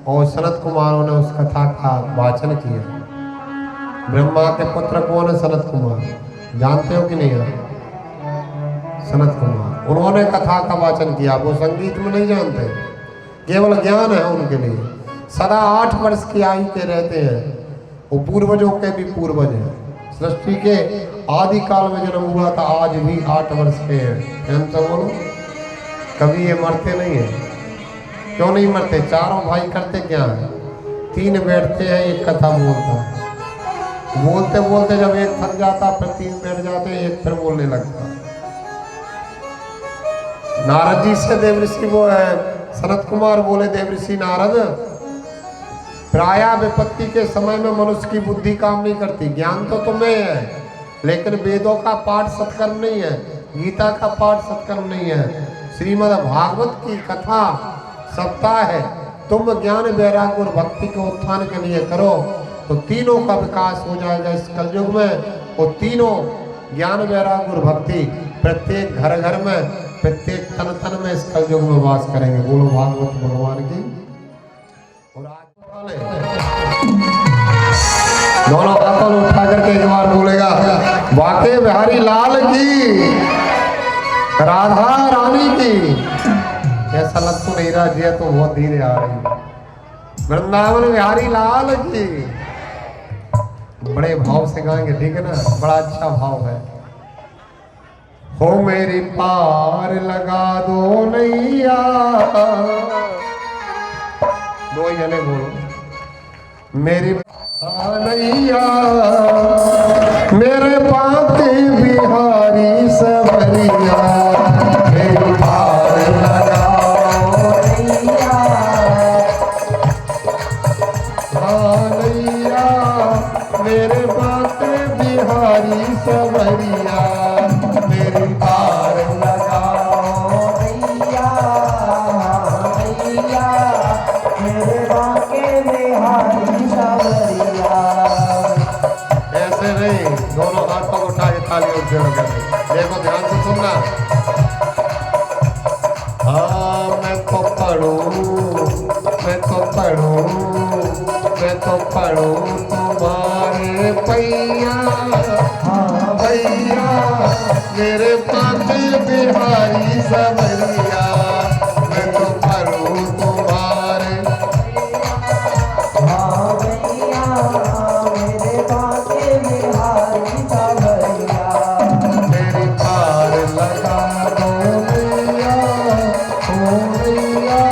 और सनत कुमारों ने उस कथा का वाचन किया। ब्रह्मा के पुत्र कौन है? सनत कुमार। जानते हो कि नहीं है? सनत कुमार, उन्होंने कथा का वाचन किया। वो संगीत में नहीं जानते, केवल ज्ञान है उनके लिए। सदा 8 वर्ष की आयु के रहते हैं। वो पूर्वजों के भी पूर्वज हैं। सृष्टि के आदि काल में जन्म हुआ था, आज भी 8 वर्ष के हैं। हम तो बोलो, कभी ये मरते नहीं है। क्यों नहीं मरते? चारों भाई करते क्या है? 3 बैठते हैं, एक कथा बोलता है। बोलते बोलते जब एक थक जाता फिर 3 बैठ जाते, एक फिर बोलने लगता। नारद जी से देवऋषि वो है सनत कुमार बोले, देवऋषि नारद, प्रायः विपत्ति के समय में मनुष्य की बुद्धि काम नहीं करती। ज्ञान तो तुम्हें है, लेकिन वेदों का पाठ सत्कर्म नहीं है, गीता का पाठ सत्कर्म नहीं है। श्रीमद् भागवत की कथा सत्ता है। तुम ज्ञान वैराग्य और भक्ति के उत्थान के लिए करो तो तीनों का विकास हो जाएगा इस कलयुग में। वो तीनों ज्ञान वैराग्य और भक्ति प्रत्येक घर घर में, प्रत्येक तन तन में इस कलयुग में वास करेंगे। बोलो भागवत भगवान की। और आज दोनों हाथों में उठा करके एक बार बोलेगा, वाके बिहारी लाल की, राधा रानी की। ऐसा लग तो नहीं रहा जी, तो बहुत धीरे आ रही है। वृंदावन बिहारी लाल की, बड़े भाव से गाएंगे, ठीक है ना? बड़ा अच्छा भाव है। हो मेरी पार लगा दो नैया, दो जने बोलो मेरी नैया, मेरे पाते बिहारी सवरिया, मेरी पार लगाओ नैया, नैया मेरे पाते बिहारी सवरिया, मेरी पार लगाओ नैया, नैया मेरे बाके बिहारी सवरिया। ऐसे नहीं, दोनों हाथों को उठा के ताली बजाओ। देखो ध्यान से सुनना। हाँ मैं तो पढ़ूं तुम्हारे पैया, हाँ भैया मेरे पाते बिहारी सवरिया, मैं तो पढ़ूं तुम्हारे, हाँ भैया मेरे पाते बिहारी सवरिया, मेरी पार लगा दो मैया, ओ मैया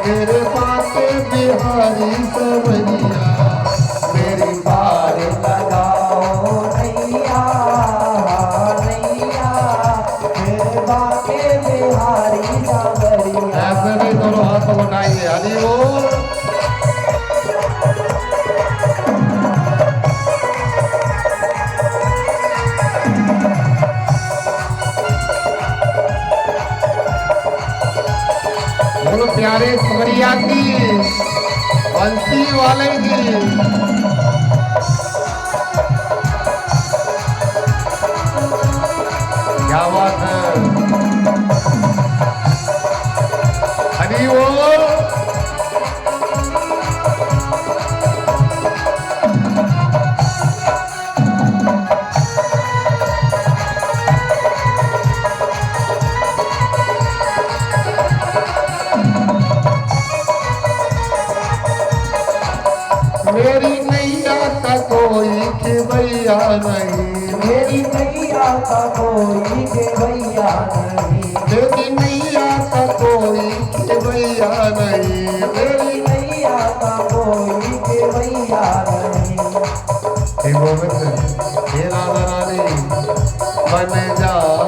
मेरे पाते बिहारी सवरिया, मेरी पार लगाओ नैया, नैया मेरे बाके बिहारी सवरिया। ऐसे नहीं, दोनों हाथ उठाइए। हरि बोल। बोलो प्यारे खबरिया की, बंसी वाले की। क्या बात है। हरि बोल। मेरी नैया का कोई खिवैया नहीं, मेरी नैया का कोई खिवैया नहीं, मेरी नैया का कोई खिवैया नहीं, मेरी नैया का कोई खिवैया नहीं। हे गोविंद, हे राधा रानी बन जाओ,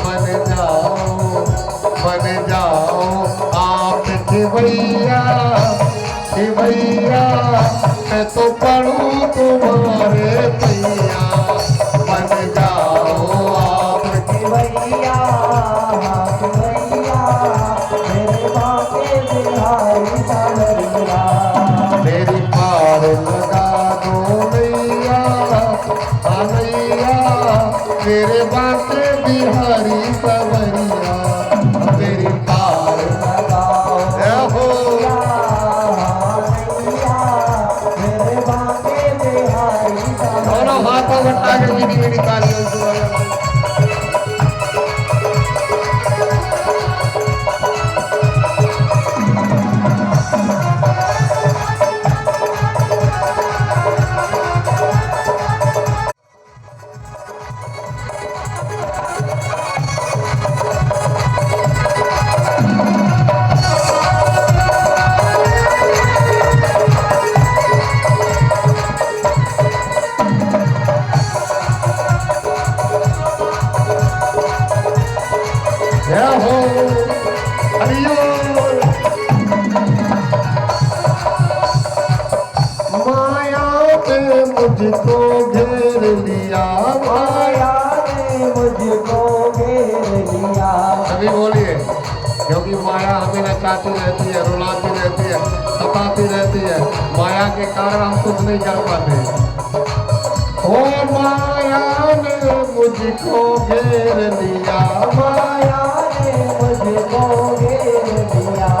बन जाओ, बन जाओ आप खिवैया, भैया मैं तो पढ़ूं तुम्हारे पैया, बन जाओ आपकी भैया, भैया मेरे बाके बिहारी सवरिया, मेरी पार लगा दो नैया, नैया मेरे बाके बिहारी सवरिया, मेरी पार लगाओ दोनों हाथों बटा के मीठी मीठी तालियों से। मुझको घेर लिया, माया ने मुझको घेर लिया। सभी बोलिए, क्योंकि माया हमें नचाती रहती है, रुलाती रहती है, सताती रहती है। माया के कारण हम कुछ नहीं कर पाते। ओ माया ने मुझको घेर लिया, माया ने मुझको घेर लिया।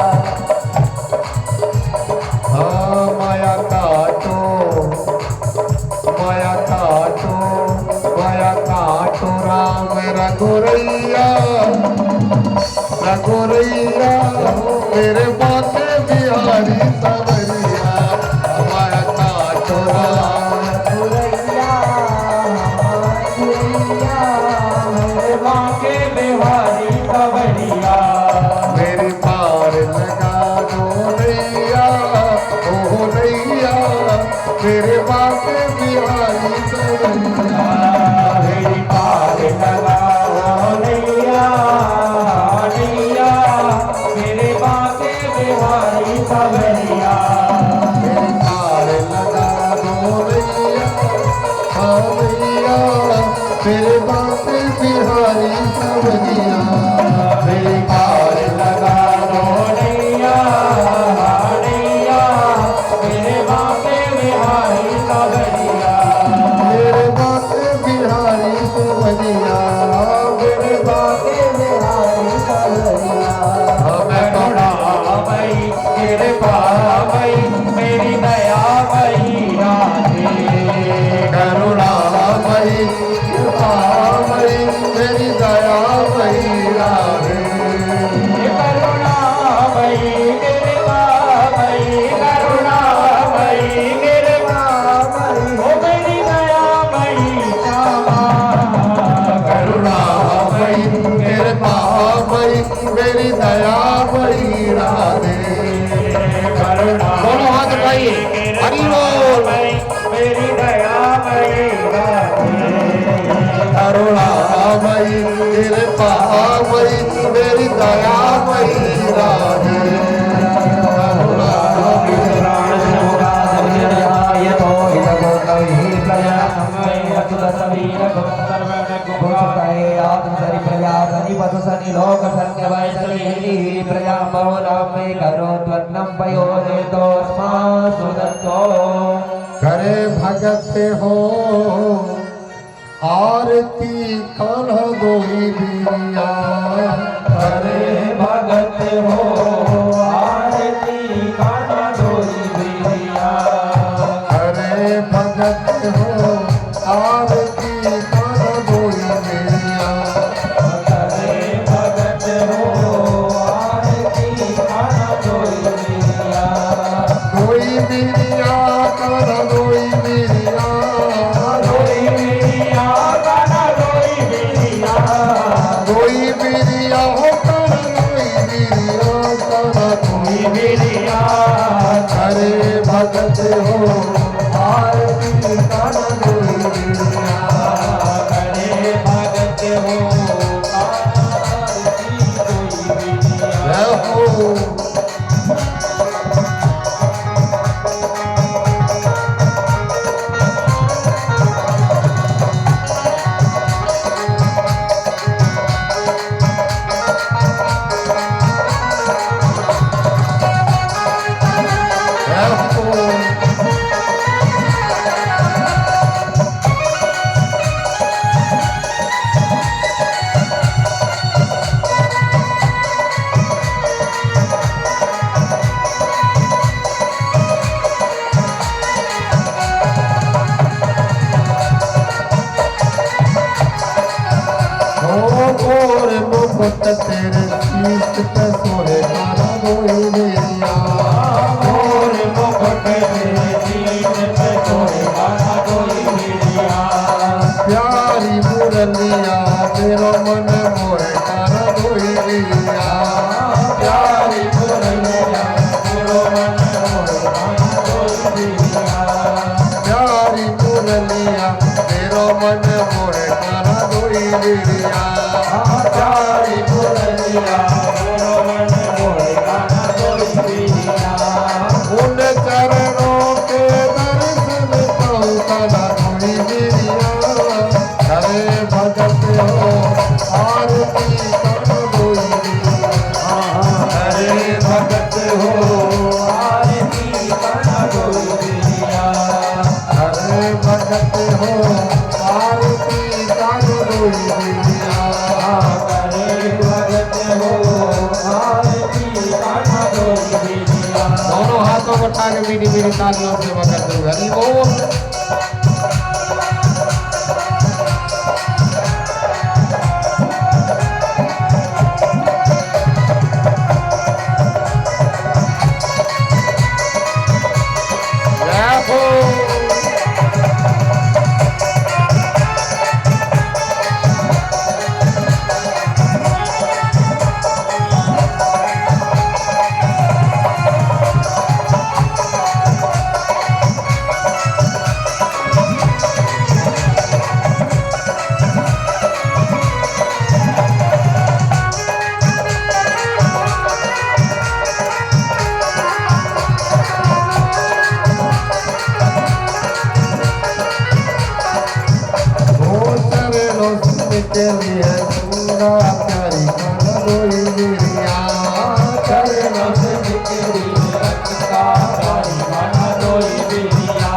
हाँ माया काटो, माया काटो, माया काटो राम रघुरैया, रघुरैया मेरे बाके बिहारी सवरिया। माया काटो राम मेरी दया मई राधे दोनों हाथ उठाइए हरि बोल मेरी दया मई करुणामयी कृपा मई मेरी दया मई राधे करे भगत हो आरती कान्हा दोई बिया करे भगत हो आरती कान्हा दोई बिया करे भगत हो आरती कान्हा दोई बिया करे भगत हो आरती कान्हा दोई बिया दोई बिया कान्हा दोई बिया दोई बिया कान्हा दोई बिया दोई बिया हो कान्हा दोई बिया कान्हा दोई बिया करे भगत हो आरती कान्हा दोई बिया करे भगत हो आरती दोई बिया रहो गोर मुकुट तेरे शीश पे सोहे कान्हा दोई बिया और मुकुट तेरे शीश पे सोहे कान्हा दोई बिया प्यारी मुरलिया मेरो मन मोहे कान्हा दोई बिया प्यारी मुरलिया मेरो मन मोहे कान्हा दोई बिया प्यारी मुरलिया मेरो मन मोहे कान्हा दोई बिया प्यारी मुरलिया मेरो मन मोहे कान्हा दोई बिया उन चरणों के दर्शन पाऊं कान्हा दोई बिया करे भगत हो आरती कान्हा दोई बिया हरे भगत हो आरती कान्हा दोई बिया हरे भगत हो आरती कान्हा दोई बिया हरे भगत हो आरती कान्हा दोई बिया दोनों हाथों को उठा के मीठी मीठी तालियों से करते हुए हरि बोल जय हो के लिए सुना प्यारी कान्हा दोई बिया चरणों से बिखरी लटका प्यारी कान्हा दोई बिया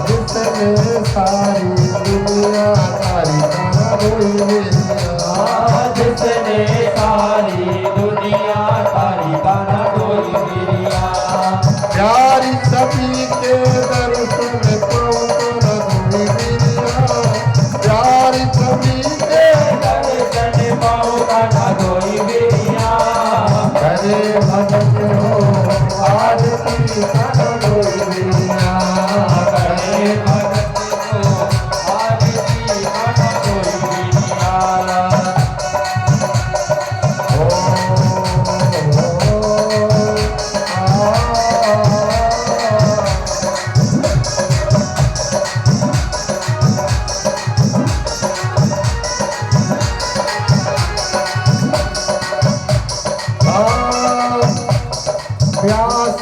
जिसने सारी दुनिया तारी कान्हा दोई बिया जिसने सारी दुनिया तारी कान्हा दोई बिया प्यारी सभी के दर्शन पाऊं कान्हा दोई बिया प्यारी सभी के दर्शन पाऊं कान्हा दोई बिया करे भगत हो आरती कान्हा दोई बिया करे भगत हो आरती कान्हा दोई बिया ओ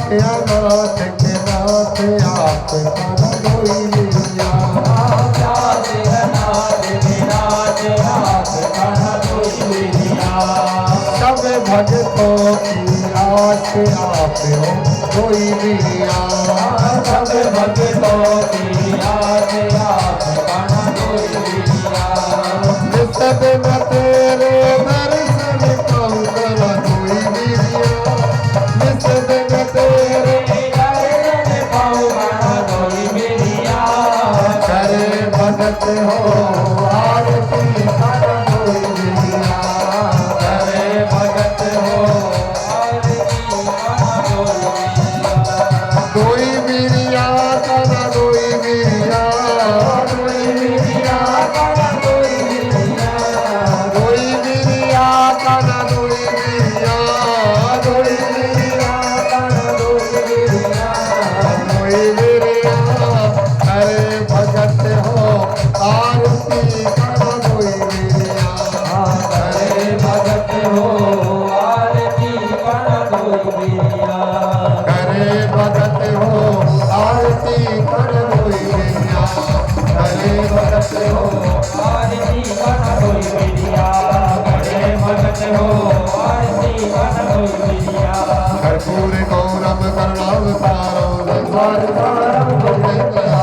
क्या नाथ के नाथ आपका न कोई मिलिया नाथ नाथ विनाथ आपका न कोई मिलिया सब भक्तों की आस आप हो कोई मिलिया सब भक्तों की आस आपका न कोई मिलिया निसब न तेरे दर्शन पाऊं तेरा कोई मिलिया निसब न तेरे दर्शन पाऊंगा न कोई मिलिया करे भगत हो आरती कर कोई मिलिया करे भगत हो आरती कोई मिलिया करा कोई मिलिया कोई मिलिया करा कोई मिलिया कोई मिलिया करा कोई मिलिया कोई मिलिया करा कोई मिलिया कोई मिलिया करे भगत हो आरती करा कोई मिलिया करे भगत हो आरती कर कोई मिलिया करे भगत हो आरती कर कोई मिलिया करे भगत हो आरती कर कोई मिलिया करे भगत हो आरती कर कोई मिलिया कर्पूर गौरम करुणावतारो द्वार द्वारम गुणे गया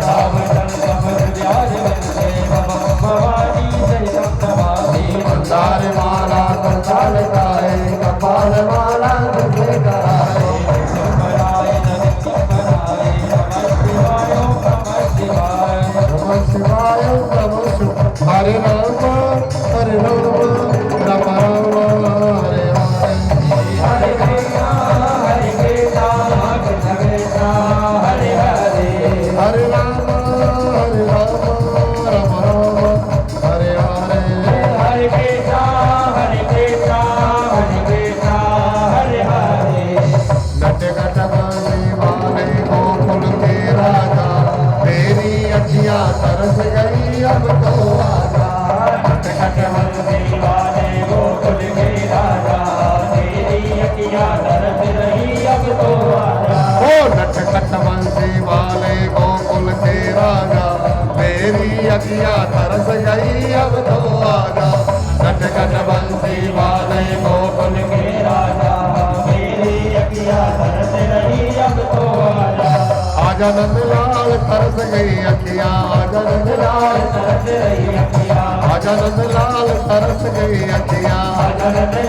रावण कमल व्याज वंदे भवानी सहितं नमामि मंदार माला कंसाल काए कपाल माला तुझे कराए शिवराय नमः शिवाय नमः शिवाय नमः शिवाय नमः शिवाय हरे राम राम राम हरे हरे हरे कृष्णा कृष्ण कृष्णा हरे हरे हरे राम राम राम हरे हरे हरे कृष्णा हरे हरे नट कट बांधी वाले गोकुल के राजा तेरी अखियां तरस गई अब तो आजा नट खट बंसी वाले गोकुल के राजा तेरी अखियां तरस रही अब तो आजा ओ नट कट बंसी वाले गोकुल के राजा तेरी अखियां तरस गई अब तो आजा नट कट बंसी वाले गोकुल के राजा मेरी अखियां तरस रही अब तो आजा आजा नंदलाल तरस गई अखियां आजा नंदलाल तरस रही अखियां आजा नंदलाल तरस गई अखियां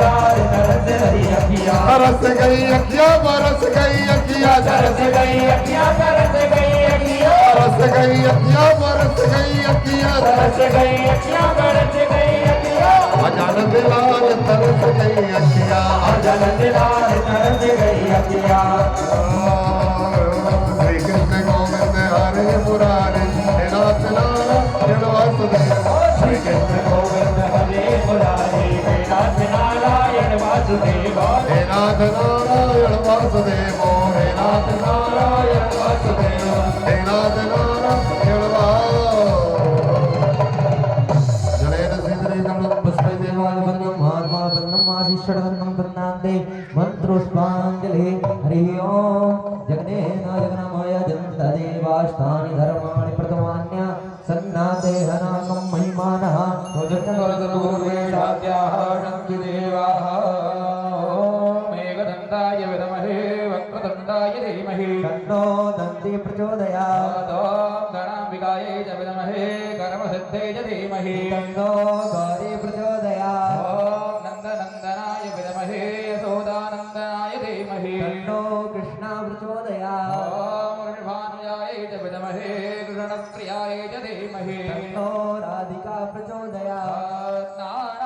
लाल तरस रही अखियां तरस गई अखियां बरस गई अखियां तरस गई अखियां तरस गई अखियां तरस गई अखियां बरस गई अखियां तरस गई अखियां तरस गई अखियां आजा नंदलाल तरस गई अखियां आजा लाल तरस गई अखियां श्री कृष्ण गोविंद हरे मुरारी हे नाथ नारायण वासुदेव श्री कृष्ण गोविंद हरे मुरारी हे नाथ नारायण वासुदेव हे नाथ नारायण वासुदेव हे नाथ नारायण वासुदेव हे नाथ नारायण जलेन सिंद्रीकरणं पुष्पे देवाय वन्दं महात्मा वन्दं आशिष्टवन्दं वन्दान्ते मन्त्रोष्पाञ्जलिः हरिः ओम् जगनेन जगन्माय जन्तदेवाष्टानि धर्माणि प्रथमान्य सन्नादेहनाकं महिमानः सुजनगुरुर्वेदाद्याः शङ्कुदेवाः ॐ एकदन्ताय विद्महे वक्रतुण्डाय धीमहि तन्नो दन्ति प्रचोदयात् ॐ गणाम्बिकायै च विद्महे कर्मसिद्धयै च धीमहि तन्नो गौरी प्रचोदयात् ॐ नन्दनन्दनाय विद्महे यशोदानन्दनाय धीमहि तन्नो कृष्णा प्रचोदयात् ॐ वृषभानुजायै च विद्महे कृष्णप्रियायै च धीमहि तन्नो राधिका प्रचोदयात् नारायण